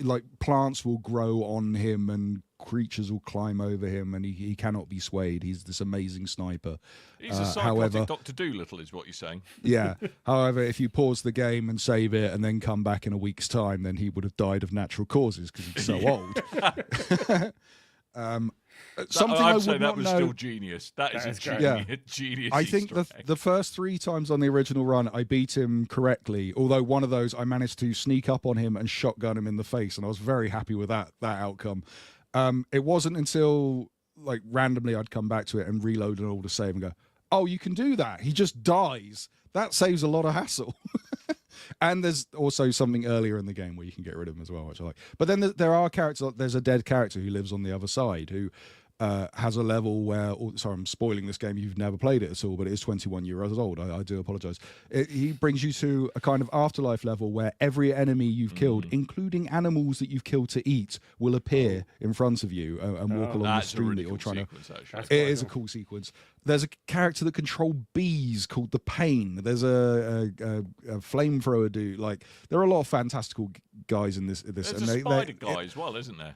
like plants will grow on him and creatures will climb over him, and he cannot be swayed. He's this amazing sniper. He's a psychotic Dr. Dolittle, is what you're saying. Yeah. However, if you pause the game and save it and then come back in a week's time, then he would have died of natural causes because he's so old. Something I would not know. That was still genius. That is a genius. I think the first 3 times on the original run, I beat him correctly. Although one of those, I managed to sneak up on him and shotgun him in the face, and I was very happy with that outcome. It wasn't until like randomly I'd come back to it and reload an older save and go, oh, you can do that. He just dies. That saves a lot of hassle. And there's also something earlier in the game where you can get rid of him as well, which I like. But then there are characters. There's a dead character who lives on the other side who has a level where. Oh, sorry, I'm spoiling this game. You've never played it at all, but it is 21 years old. I do apologise. He brings you to a kind of afterlife level where every enemy you've killed, including animals that you've killed to eat, will appear in front of you and walk along the stream that you're trying to. It is a cool sequence. There's a character that controls bees called the Pain. There's a flamethrower dude. Like, there are a lot of fantastical guys in this. There's a spider guy as well, isn't there?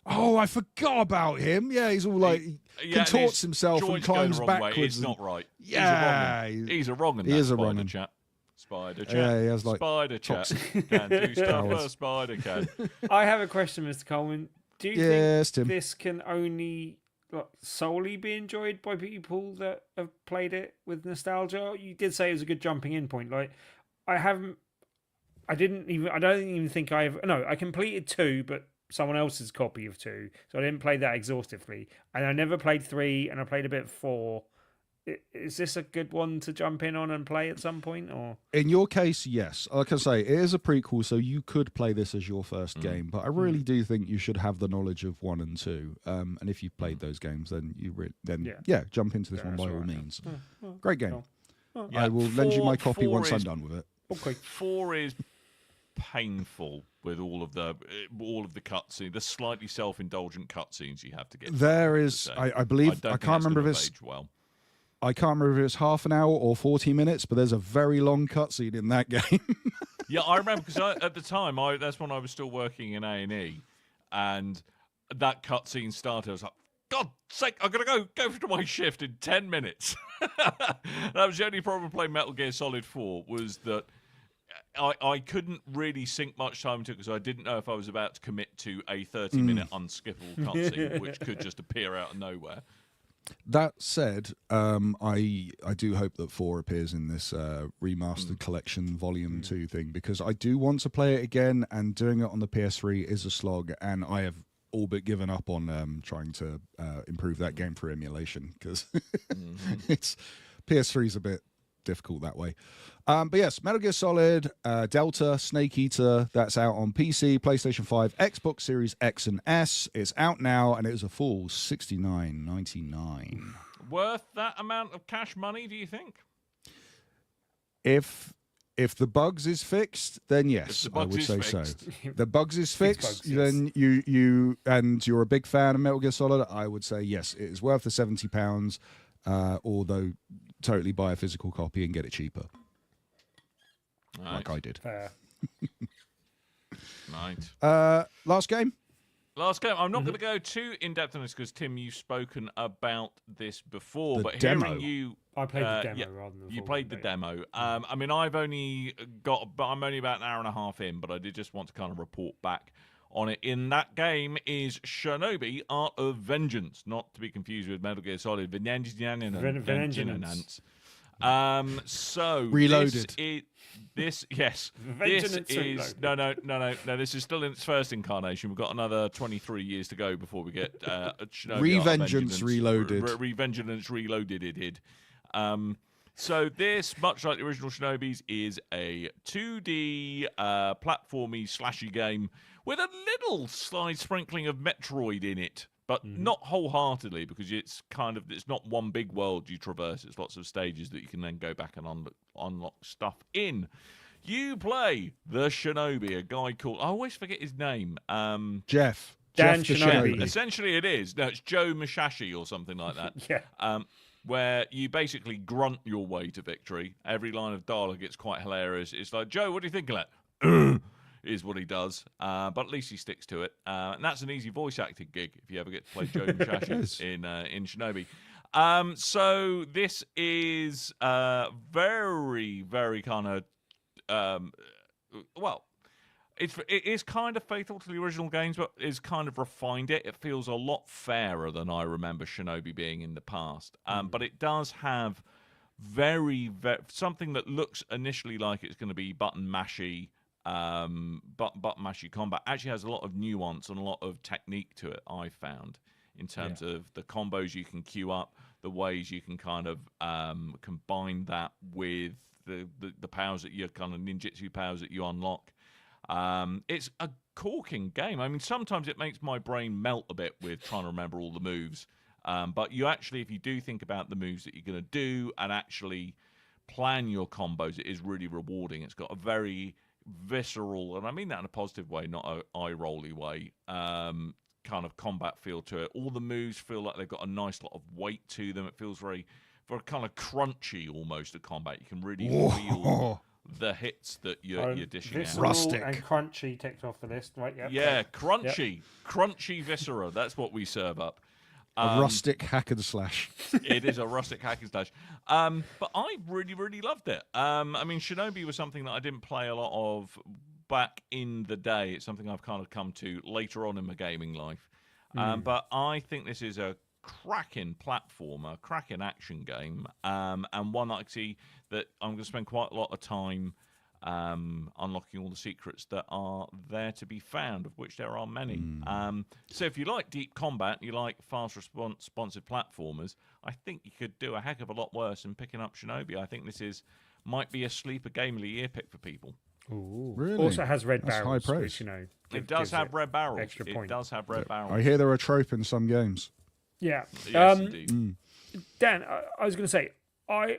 Oh, I forgot about him. Yeah, he's all like contorts himself and climbs backwards. It's not right. Yeah, he's a wrong one. He is a spider wrong chap. Spider chap. Yeah, he has like spider chap. Can do stuff a spider can. I have a question, Mr. Coleman. Do you think this can only solely be enjoyed by people that have played it with nostalgia? You did say it was a good jumping in point. Like, I don't even think I completed 2, but someone else's copy of 2, so I didn't play that exhaustively, and I never played 3, and I played a bit of 4. Is this a good one to jump in on and play at some point? Or in your case, yes. Like I say, it is a prequel, so you could play this as your first game. But I really do think you should have the knowledge of 1 and 2. And if you've played those games, then jump into this one by all means. Great game. I will lend you my copy once I'm done with it. Okay. 4 is painful with all of the cutscenes, the slightly self-indulgent cutscenes you have to get. There is, I believe, I can't remember if it's. I can't remember if it's half an hour or 40 minutes, but there's a very long cutscene in that game. Yeah, I remember because at the time, that's when I was still working in A&E, and that cutscene started. I was like, God's sake, I'm going to go to my shift in 10 minutes. That was the only problem playing Metal Gear Solid 4, was that I couldn't really sink much time into it because I didn't know if I was about to commit to a 30-minute unskippable cutscene, which could just appear out of nowhere. That said, I do hope that 4 appears in this remastered collection volume 2 thing, because I do want to play it again, and doing it on the PS3 is a slog, and I have all but given up on trying to improve that game through emulation, because it's PS3's a bit difficult that way. But yes, Metal Gear Solid Delta Snake Eater, that's out on PC, PlayStation 5, Xbox Series X and S. It's out now, and it is a full $69.99. Worth that amount of cash money, do you think? If the bugs is fixed, then yes, I would say so. The bugs is fixed, then you and you're a big fan of Metal Gear Solid, I would say yes, it is worth the £70. Although totally buy a physical copy and get it cheaper. Right. Like I did. Fair. Right. Last game? Last game. I'm not going to go too in-depth on this because, Tim, you've spoken about this before. The but demo. Hearing you... I played the demo rather than the You full played the demo. I mean, I'm only about an hour and a half in, but I did just want to kind of report back on it. In that game is Shinobi Art of Vengeance, not to be confused with Metal Gear Solid Vengeance. So Reloaded. This is this is still in its first incarnation. We've got another 23 years to go before we get Shinobi Revengeance Reloaded. Revengeance Reloaded. It did. So this, much like the original Shinobis, is a 2D platformy slashy game with a little slight sprinkling of Metroid in it, but not wholeheartedly, because it's not one big world you traverse. It's lots of stages that you can then go back and unlock stuff in. You play the Shinobi, a guy called, I always forget his name. Jeff. Dan Jeff the Shinobi. Essentially it is. No, it's Joe Musashi or something like that. Yeah. Where you basically grunt your way to victory. Every line of dialogue gets quite hilarious. It's like, Joe, what do you think of that? Is what he does. But at least he sticks to it. And that's an easy voice acting gig if you ever get to play Joe Musashi in Shinobi. So this is very, very kind of... It is kind of faithful to the original games, but it's kind of refined it. It feels a lot fairer than I remember Shinobi being in the past. But it does have very something that looks initially like it's going to be button mashy, button mashy combat actually has a lot of nuance and a lot of technique to it, I found, in terms of the combos you can queue up, the ways you can kind of combine that with the powers that you kind of ninjutsu powers that you unlock. It's a corking game. I mean, sometimes it makes my brain melt a bit with trying to remember all the moves. But you actually, if you do think about the moves that you're going to do and actually plan your combos, it is really rewarding. It's got a very visceral, and I mean that in a positive way, not an eye-rolly way, kind of combat feel to it. All the moves feel like they've got a nice lot of weight to them. It feels very kind of crunchy almost, a combat. You can really feel the hits that you're dishing out. Rustic and crunchy ticked off the list, right? Yep. Yeah, crunchy viscera. That's what we serve up. A rustic hack and slash. It is a rustic hack and slash. But I really, really loved it. I mean, Shinobi was something that I didn't play a lot of back in the day. It's something I've kind of come to later on in my gaming life. But I think this is a cracking platformer, cracking action game, and one that I see that I'm going to spend quite a lot of time unlocking all the secrets that are there to be found, of which there are many. So if you like deep combat, you like fast responsive platformers, I think you could do a heck of a lot worse than picking up Shinobi. I think this might be a sleeper game of the year pick for people. Ooh. Really? Also has red That's barrels, high praise. which, It does have red barrels. Extra point. It does have red barrels. I hear they're a trope in some games. Yeah. Yes, indeed. Dan, I was going to say,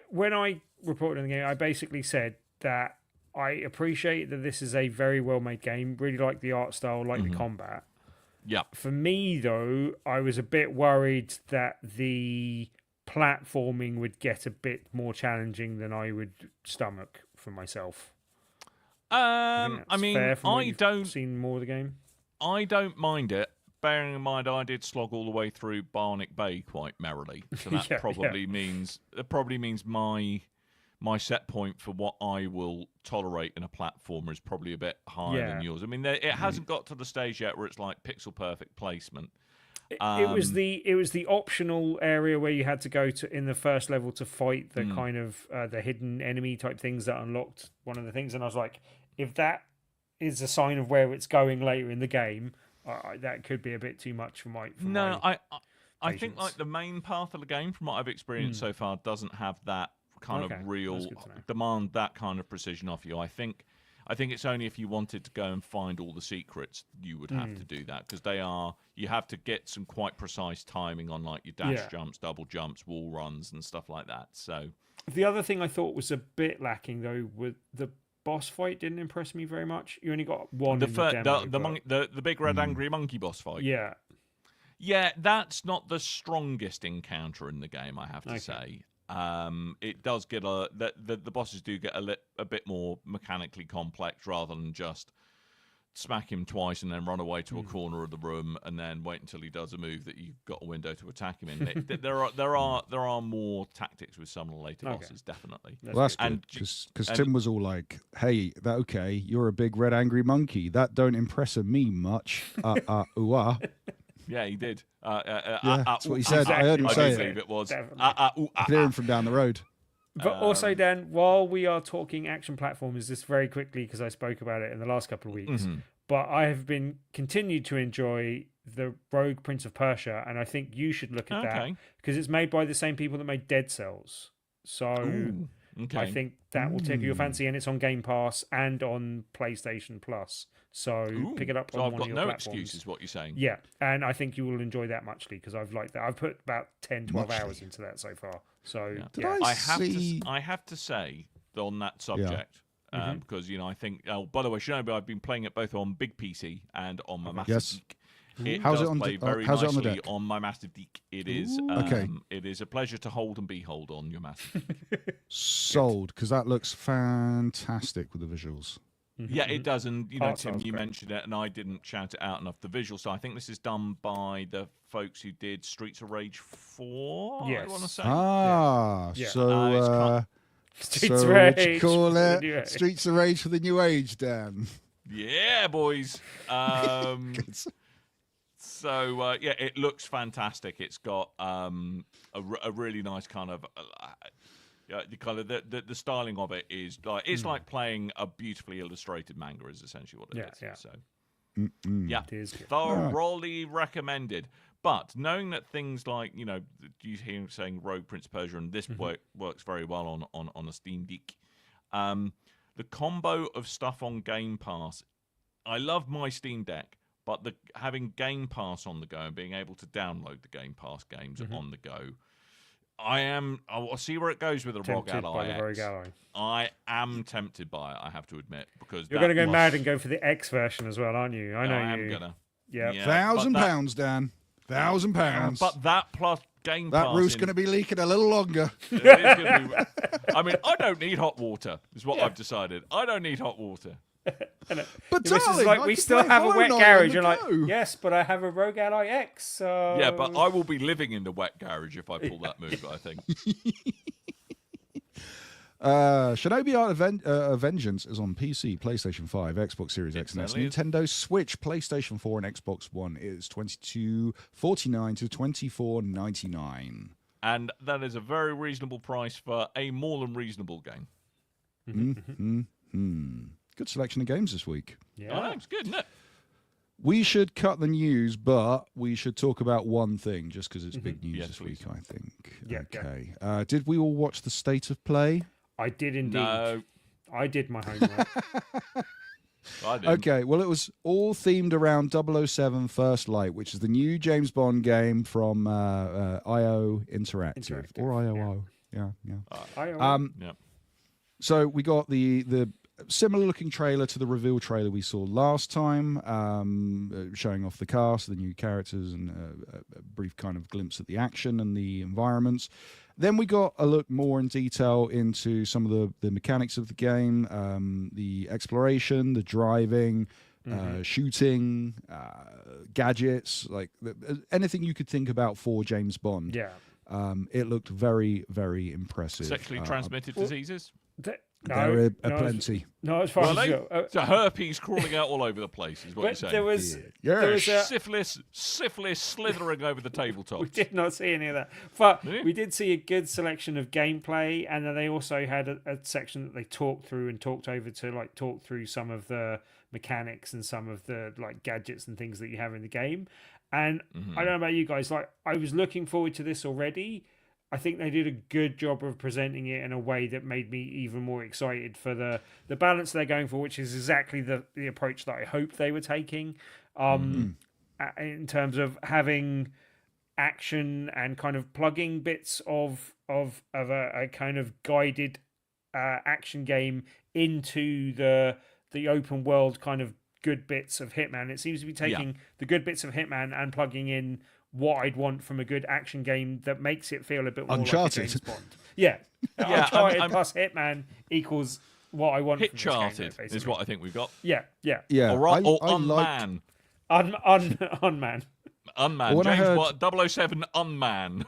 when I reported on the game, I basically said that I appreciate that this is a very well-made game. Really like the art style, like the combat. Yeah. For me, though, I was a bit worried that the platforming would get a bit more challenging than I would stomach for myself. I mean, I don't seen more of the game. I don't mind it. Bearing in mind, I did slog all the way through Barnick Bay quite merrily, so that probably means my set point for what I will tolerate in a platformer is probably a bit higher than yours. I mean, it hasn't got to the stage yet where it's like pixel perfect placement. It was the optional area where you had to go to in the first level to fight the kind of the hidden enemy type things that unlocked one of the things, and I was like, if that is a sign of where it's going later in the game, that could be a bit too much for my. I think like the main path of the game, from what I've experienced so far, doesn't have that kind of real demand that kind of precision off you. I think it's only if you wanted to go and find all the secrets you would have to do that, because you have to get some quite precise timing on like your dash jumps, double jumps, wall runs and stuff like that. So the other thing I thought was a bit lacking though, with the boss fight didn't impress me very much. You only got one in the demo, the big red angry monkey boss fight. Yeah, that's not the strongest encounter in the game, I have to say. It does get the bosses do get a bit more mechanically complex, rather than just smack him twice and then run away to a corner of the room and then wait until he does a move that you've got a window to attack him in. There are more tactics with some of the later bosses, definitely. Well, that's good, because Tim was all like, "Hey, you're a big red angry monkey. That don't impress me much." Yeah, he did. That's what he said. I heard him say it. I believe it was. I could hear him from down the road. But also, Dan, while we are talking action platformers, just very quickly, because I spoke about it in the last couple of weeks, but I have been continued to enjoy the Rogue Prince of Persia, and I think you should look at that, because it's made by the same people that made Dead Cells. So I think that will tickle your fancy, and it's on Game Pass and on PlayStation Plus. So pick it up on one of your platforms. I've got no excuses, what you're saying. Yeah, and I think you will enjoy that muchly, because I've liked that. I've put about 10, 12 hours into that so far. So I have to say on that subject, because I think. Oh, by the way, Shinobi, I've been playing it both on big PC and on my Massive Geek. It does play very nicely on my Massive Geek. It is it is a pleasure to hold and behold on your Massive Geek. Sold, because that looks fantastic with the visuals. Yeah, it does, and Tim, you mentioned it, and I didn't shout it out enough. The visual, so I think this is done by the folks who did Streets of Rage 4. Yes. I want to say. Streets of Rage. What you call it? it? Streets of Rage for the new age, Dan. Yeah, boys. So it looks fantastic. It's got a really nice kind of Yeah, the kind of the styling of it is like it's like playing a beautifully illustrated manga is essentially what it is. Yeah. So Mm-mm. It is good. thoroughly recommended. But knowing that things like you hear him saying Rogue Prince of Persia and this works very well on a Steam Deck. The combo of stuff on Game Pass, I love my Steam Deck, but having Game Pass on the go and being able to download the Game Pass games on the go. I'll see where it goes with the ROG Ally X. I am tempted by it, I have to admit, because You're going to go mad and go for the X version as well, aren't you? I know I am you. gonna. Yeah. £1,000, Dan. £1,000. But that plus Game Pass. That roof's going to be leaking a little longer. It is gonna be, I mean, I don't need hot water. Is what I've decided. I don't need hot water. But This is darling, like I we could still play have a Hollow wet Knight garage. on You're the like, go. yes, but I have a Rogue Ally X. So Yeah, but I will be living in the wet garage if I pull that move. I think. Shinobi Art of Vengeance is on PC, PlayStation 5, Xbox Series X and S, Nintendo Switch, PlayStation 4, and Xbox One. It is $22.49 to $24.99. And that is a very reasonable price for a more than reasonable game. Good selection of games this week. yeah. I know, it's good, isn't it? We should cut the news, but we should talk about one thing, just because it's big news Yes, this please. week, I think. Yeah, okay. Did we all watch the State of Play? I did indeed. No, I did my homework. I didn't. Okay, well, it was all themed around 007 First Light, which is the new James Bond game from IO Interactive. Or IOO. Yeah. Yeah. So we got the similar looking trailer to the reveal trailer we saw last time, showing off the cast, the new characters, and a brief kind of glimpse at the action and the environments. Then we got a look more in detail into some of the mechanics of the game, the exploration, the driving, shooting, gadgets, like anything you could think about for James Bond. Yeah. It looked very, very impressive. Sexually transmitted diseases. There are plenty. No, as far Well, as they, you go. so herpes crawling out all over the place is what you're But saying. there was Yes. syphilis slithering over the tabletop. we did not see any of that, but Yeah. we did see a good selection of gameplay, and then they also had a section that they talked through and talked over to like talk through some of the mechanics and some of the like gadgets and things that you have in the game. And I don't know about you guys, like I was looking forward to this already. I think they did a good job of presenting it in a way that made me even more excited for the balance they're going for, which is exactly the approach that I hoped they were taking, in terms of having action and kind of plugging bits of a kind of guided action game into the open world kind of good bits of Hitman. It seems to be taking the good bits of Hitman and plugging in what I'd want from a good action game that makes it feel a bit more Uncharted. like a James Bond. Yeah, Yeah, Uncharted plus Hitman equals what I want. Hit from this game, charted basically. is what I think we've got. Yeah. Yeah, Or I unman. Unman. Unman. When I James heard- Bond 007 Unman.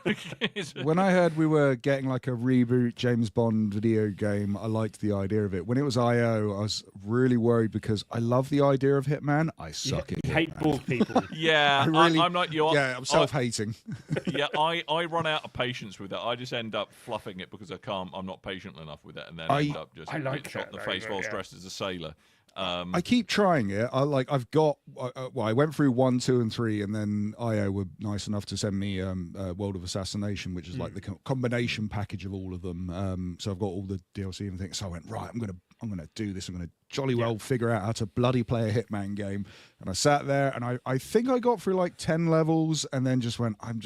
When I heard we were getting like a reboot James Bond video game, I liked the idea of it. When it was IO, I was really worried because I love the idea of Hitman. I suck at You hate Hitman. bald people. Yeah, I'm like you. Yeah, I'm self-hating. I run out of patience with it. I just end up fluffing it because I'm not patient enough with it, and then end up just I like getting shot in the that, face though, while yeah. dressed as a sailor. I keep trying it. I've got. I went through 1, 2, and 3, and then IO were nice enough to send me World of Assassination, which is like the combination package of all of them. So I've got all the DLC and things. So I went right. I'm gonna do this. I'm gonna jolly well figure out how to bloody play a Hitman game. And I sat there, and I think I got through like 10 levels, and then just went. I can't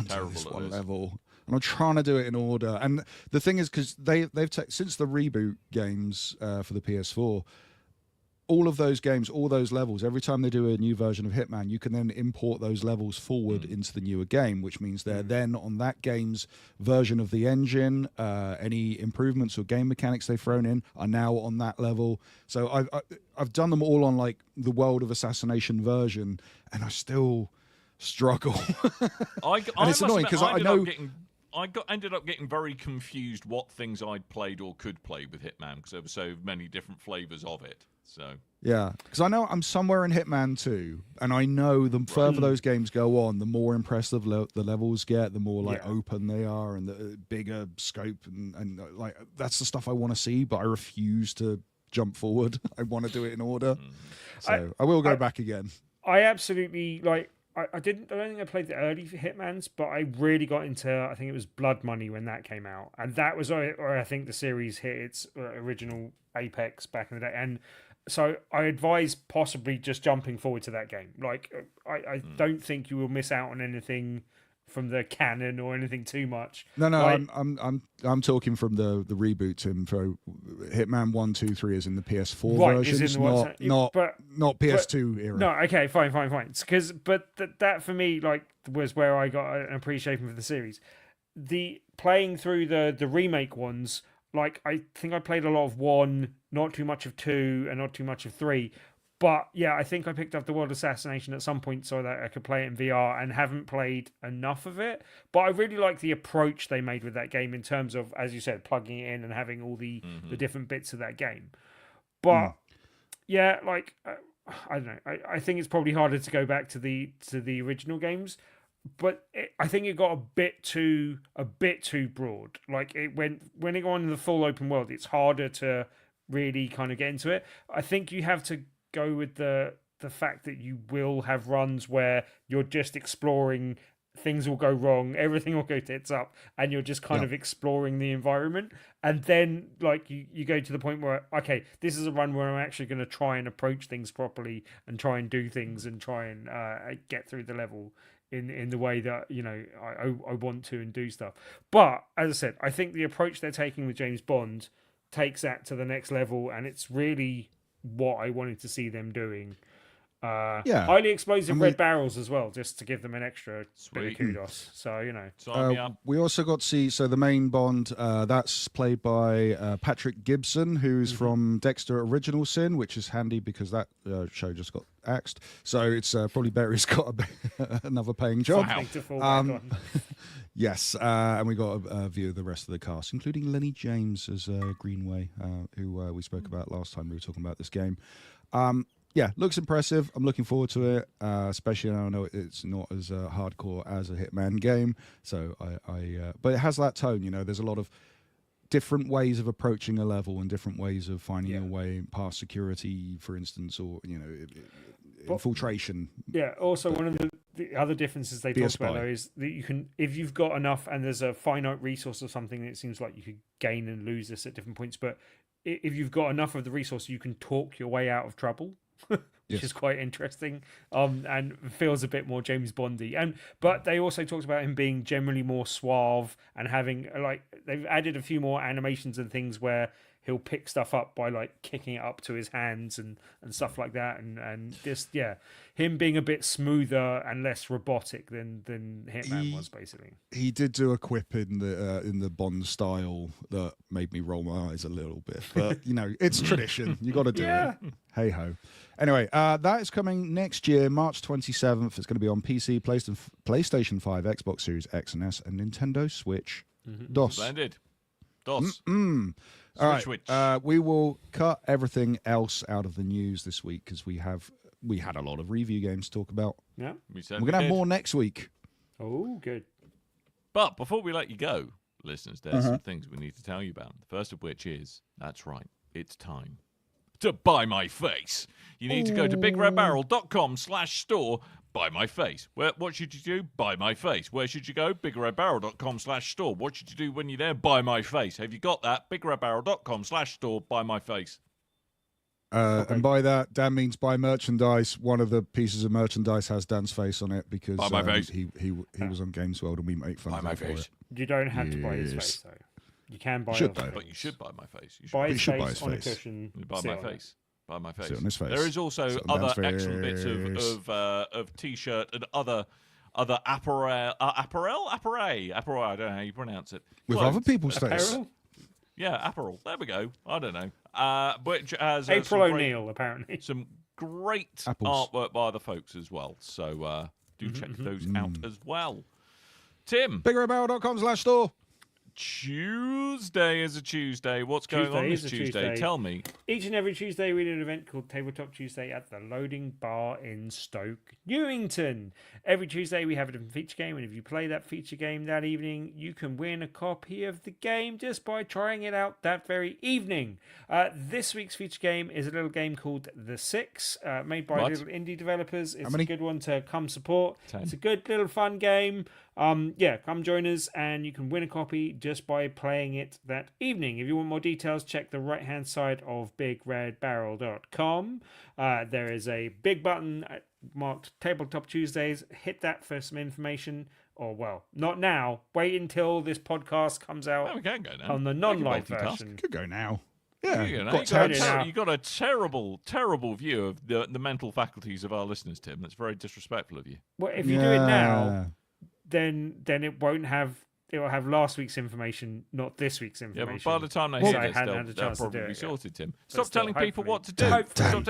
do this Terrible at one this. level. And I'm trying to do it in order. And the thing is, because they've since the reboot games for the PS4, all of those games, all those levels, every time they do a new version of Hitman, you can then import those levels forward into the newer game, which means they're then on that game's version of the engine. Any improvements or game mechanics they've thrown in are now on that level. So I've done them all on like the World of Assassination version, and I still struggle. And it's annoying because I know. Ended up getting very confused what things I'd played or could play with Hitman because there were so many different flavors of it. So Yeah, because I know I'm somewhere in Hitman 2, and I know the further those games go on, the more impressive the levels get, the more like open they are, and the bigger scope, and like that's the stuff I want to see, but I refuse to jump forward. I want to do it in order, so I will go back again. I absolutely like. I don't think I played the early Hitmans, but I really got into. I think it was Blood Money when that came out, and that was where I think the series hit its original apex back in the day. And so I advise possibly just jumping forward to that game. Like I don't think you will miss out on anything from the canon or anything too much. No, like, I'm talking from the reboot, Tim. For Hitman 1, 2, 3 is in the PS4 right, versions, is in the not PS2 era. No, okay, fine. But that for me like was where I got an appreciation for the series. The playing through the remake ones, like I think I played a lot of 1, not too much of 2, and not too much of 3. But yeah, I think I picked up the World Assassination at some point so that I could play it in VR, and haven't played enough of it. But I really like the approach they made with that game in terms of, as you said, plugging it in and having all the different bits of that game. But yeah, like I don't know. I think it's probably harder to go back to the original games. But I think it got a bit too broad. Like when it got into the full open world, it's harder to really kind of get into it. I think you have to go with the fact that you will have runs where you're just exploring, things will go wrong, everything will go tits up, and you're just kind of exploring the environment. And then like you go to the point where, okay, this is a run where I'm actually going to try and approach things properly and try and do things and try and get through the level in the way that I want to and do stuff. But as I said, I think the approach they're taking with James Bond takes that to the next level, and it's really what I wanted to see them doing. Highly explosive red barrels as well, just to give them an extra bit of kudos. So sign me up. We also got to see the main Bond that's played by Patrick Gibson, who's from Dexter Original Sin, which is handy because that show just got axed. So it's probably better he's got another paying job. Yes, and we got a view of the rest of the cast, including Lenny James as Greenway, who we spoke about last time we were talking about this game. Yeah, looks impressive. I'm looking forward to it, especially now I know it's not as hardcore as a Hitman game. So but it has that tone. There's a lot of different ways of approaching a level and different ways of finding a way past security, for instance, or infiltration. Yeah. Also, one of the other differences they talked about though is that you can, if you've got enough and there's a finite resource of something, it seems like you could gain and lose this at different points. But if you've got enough of the resource, you can talk your way out of trouble. Which is quite interesting, and feels a bit more James Bondy. But they also talked about him being generally more suave and having they've added a few more animations and things where he'll pick stuff up by like kicking it up to his hands and stuff like that, and just him being a bit smoother and less robotic than Hitman was basically. He did do a quip in the Bond style that made me roll my eyes a little bit, but it's tradition. You got to do it. Hey ho. Anyway, that is coming next year, March 27th. It's going to be on PC, PlayStation 5, Xbox Series X and S, and Nintendo Switch. DOS. Splendid. DOS. All right. Switch. We will cut everything else out of the news this week because we had a lot of review games to talk about. Yeah. We're going to have more next week. Oh, good. But before we let you go, listeners, there's some things we need to tell you about. The first of which is, that's right, it's time to buy my face. You need to go to bigredbarrel.com/store, buy my face. What should you do? Buy my face. Where should you go? bigredbarrel.com/store. What should you do when you're there? Buy my face. Have you got that? bigredbarrel.com/store, buy my face. And by that, Dan means buy merchandise. One of the pieces of merchandise has Dan's face on it because buy my face. He was on Games World and we make fun of him for it. You don't have to buy his face though. You can buy but you should buy my face. You should buy his face buy his on face. a cushion. Buy my face. Buy my face. Sit on his face. There is also Sit on other Dan's excellent bits face. of t-shirt and other apparel. Apparel. I don't know how you pronounce it. With Clothes. other people's face. Apparel? Yeah, apparel. There we go. I don't know. Which has April O'Neil, apparently. Some great Apples. artwork by the folks as well. So do check those out as well. Tim. bigredbarrel.com/store. Tuesday is a Tuesday. What's going on this Tuesday? Tell me. Each and every Tuesday, we do an event called Tabletop Tuesday at the Loading Bar in Stoke Newington. Every Tuesday, we have a different feature game, and if you play that feature game that evening, you can win a copy of the game just by trying it out that very evening. This week's feature game is a little game called The Six, made by little indie developers. It's a good one to come support. 10. It's a good little fun game. Come join us and you can win a copy just by playing it that evening. If you want more details, check the right hand side of bigredbarrel.com. There is a big button marked Tabletop Tuesdays. Hit that for some information. Or, well, not now. Wait until this podcast comes out we can go now. on the non-live version. Could go now. Yeah, you got a terrible, terrible view of the mental faculties of our listeners, Tim. That's very disrespectful of you. Well, if you do it now, then it won't have. It will have last week's information, not this week's information. Yeah, but by the time they hear this, they'll probably be sorted, Tim. Stop telling people what to do.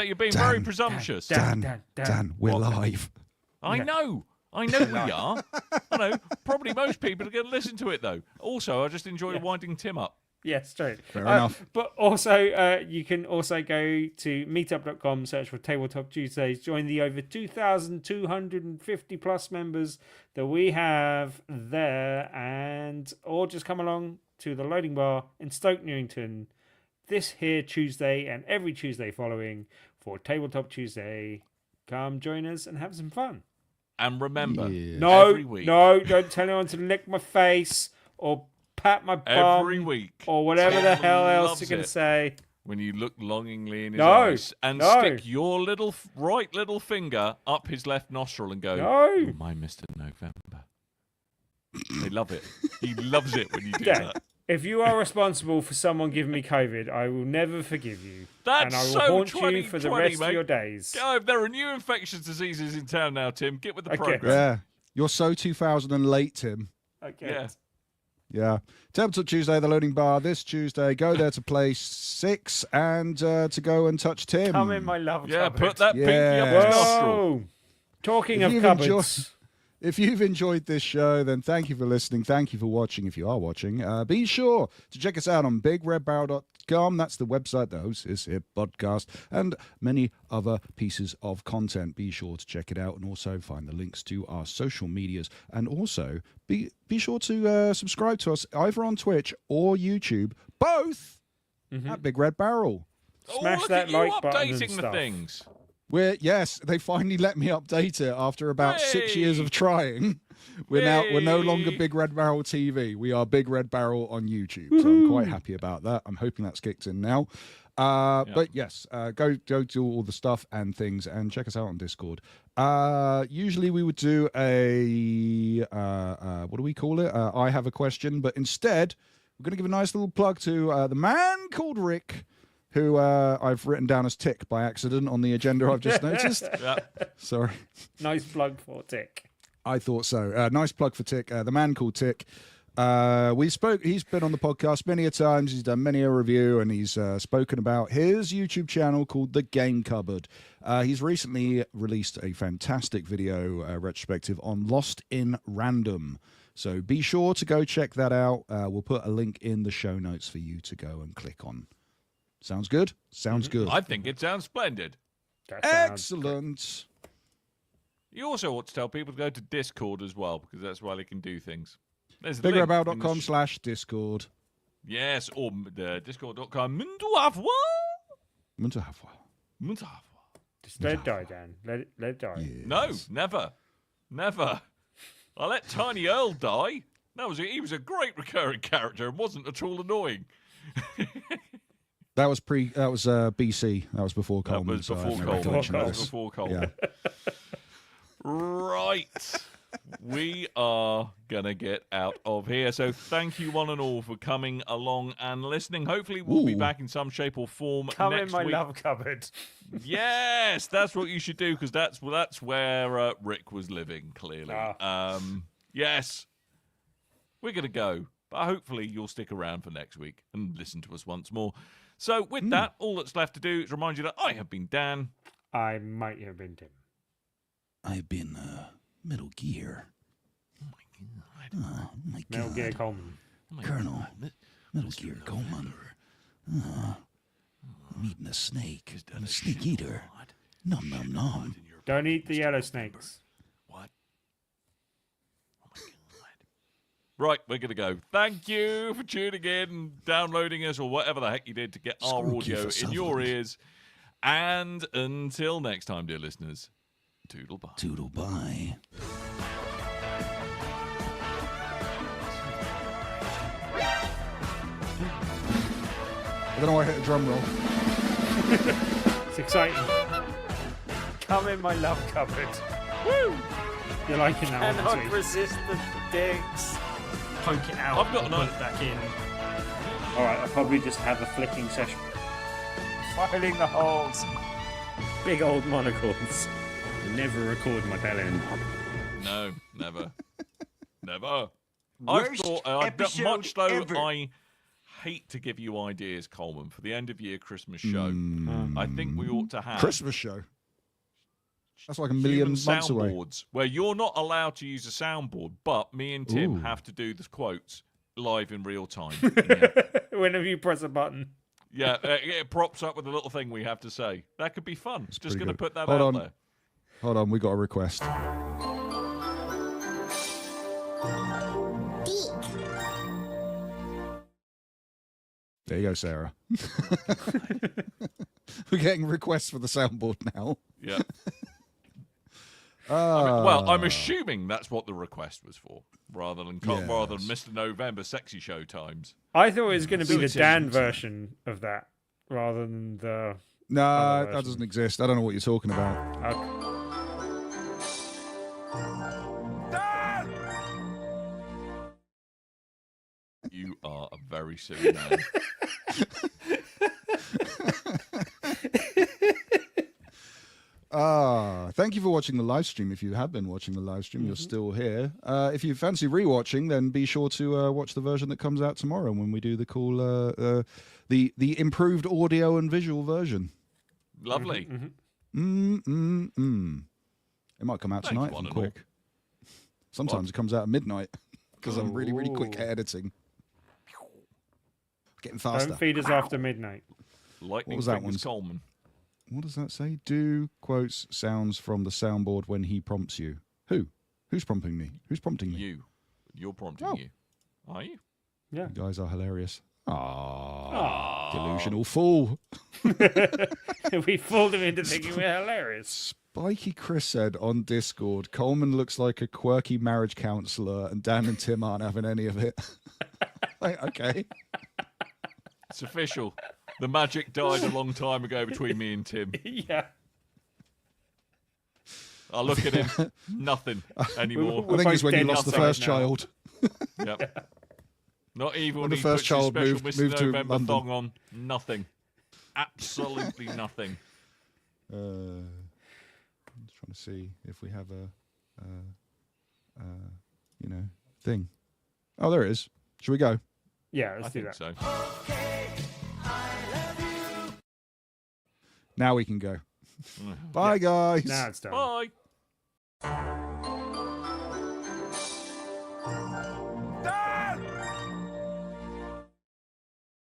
You're being very presumptuous. Dan, we're live. I know we are. I know. Probably most people are going to listen to it, though. Also, I just enjoy winding Tim up. Yes, true. Fair enough. But also, you can also go to meetup.com, search for Tabletop Tuesdays, join the over 2,250 plus members that we have there, or just come along to the Loading Bar in Stoke Newington this here Tuesday and every Tuesday following for Tabletop Tuesday. Come join us and have some fun. And remember, every week. No, don't tell anyone to lick my face or pat my bum every week, or whatever the hell else you're going to say. When you look longingly in his eyes and stick your right little finger up his left nostril and go, "Oh, my Mr. November." They love it. He loves it when you do that. If you are responsible for someone giving me COVID, I will never forgive you. That's and I will so haunt you for the rest of your days. There are new infectious diseases in town now, Tim. Get with the program. Yeah, you're so 2000 and late, Tim. Okay. Yeah. Tabletop Tuesday, the Loading Bar this Tuesday. Go there to play 6 and to go and touch Tim. Come in my love cupboard. Yeah, put that pinky up his nostril. Talking of cupboards. If you've enjoyed this show, then thank you for listening. Thank you for watching. If you are watching, be sure to check us out on bigredbarrel.com. That's the website that hosts this here podcast and many other pieces of content. Be sure to check it out and also find the links to our social medias. And also be sure to subscribe to us either on Twitch or YouTube, both at Big Red Barrel. Smash that like button and updating the things. Yes, they finally let me update it after about 6 years of trying. We're no longer Big Red Barrel TV. We are Big Red Barrel on YouTube. So I'm quite happy about that. I'm hoping that's kicked in now. But yes, go do all the stuff and things and check us out on Discord. Usually we would do a what do we call it? I have a question, but instead we're going to give a nice little plug to the man called Rick, who I've written down as Tick by accident on the agenda I've just noticed. Sorry. Nice plug for Tick. I thought so. Nice plug for Tick. The man called Tick. He's been on the podcast many a times. He's done many a review, and he's spoken about his YouTube channel called The Game Cupboard. He's recently released a fantastic video retrospective on Lost in Random. So be sure to go check that out. We'll put a link in the show notes for you to go and click on. Sounds good? Sounds good. I think it sounds splendid. Excellent. You also ought to tell people to go to Discord as well, because that's where they can do things. BigRedBarrel.com/Discord. Yes, or discord.com. Mundu Just let it die, Dan. Let it die. Yes. No, never. I let Tiny Earl die. He was a great recurring character and wasn't at all annoying. That was BC. That was before Coleman. That was before Coleman. Yeah. Right. We are going to get out of here. So thank you one and all for coming along and listening. Hopefully we'll be back in some shape or form Come next in my week. love cupboard. Yes, that's what you should do, because that's where Rick was living, clearly. Yes. We're going to go. But hopefully you'll stick around for next week and listen to us once more. So with that, all that's left to do is remind you that I have been Dan. I might have been Tim. I've been Metal Gear. Oh, my God. Oh, my God. Metal Gear Coleman. Colonel, Metal Gear Coleman. I'm eating a snake. I'm a snake eater. Nom nom nom. Don't eat the yellow snakes. What? Oh my God. Right, we're going to go. Thank you for tuning in and downloading us or whatever the heck you did to get our audio in your ears. And until next time, dear listeners, toodle bye. Toodle bye. I don't know why I hit a drum roll. It's exciting. Come in my love cupboard. Woo! You're liking that one, Cannot resist the dicks. Poke it out. I've got and an put it back in. Alright, I'll probably just have a flicking session. Filing the holes. Big old monocles. Never record my bellend. No, never. Never. Worst I've much though ever. I hate to give you ideas, Coleman, for the end of year Christmas show. I think we ought to have Christmas show. That's like a million human months away. soundboards where you're not allowed to use a soundboard, but me and Tim Ooh. have to do the quotes live in real time. Whenever you press a button. Yeah, it props up with a little thing we have to say. That could be fun. Just pretty going to good. put that Hold out on. there. Hold on, we got a request. There you go, Sarah. We're getting requests for the soundboard now. Yeah. Well, I'm assuming that's what the request was for, rather than Mr. November sexy show times. I thought it was going to be the It's Dan easy. version of that, rather than the... Nah, other that version. doesn't exist. I don't know what you're talking about. Okay. You are a very silly man. Thank you for watching the live stream. If you have been watching the live stream, you're still here. If you fancy rewatching, then be sure to watch the version that comes out tomorrow when we do the cool, the improved audio and visual version. Lovely. It might come out Thank tonight you, if I'm one and quick. Sometimes it comes out at midnight because I'm really, really quick Ooh. at editing. Getting faster. Don't feed us after midnight. Lightning was that fingers one? Coleman. What does that say? Do quotes sounds from the soundboard when he prompts you. Who? Who's prompting me? Who's prompting me? You. You're prompting Oh. you. Are you? Yeah. You guys are hilarious. Delusional fool. We fooled him into thinking we're hilarious. Spiky Chris said on Discord, Coleman looks like a quirky marriage counselor and Dan and Tim aren't having any of it. Like, okay. It's official. The magic died a long time ago between me and Tim. Yeah. I look at him, nothing anymore. I think it's when you dead lost the outside first now. child. Yep. Not even When when the he first puts child his moved special Mr. to November London. thong on. Nothing. Absolutely nothing. I'm just trying to see if we have a thing. Oh, there it is. Should we go? Yeah, I let's do think that. so. Now we can go. Bye, guys. Now it's done. Bye.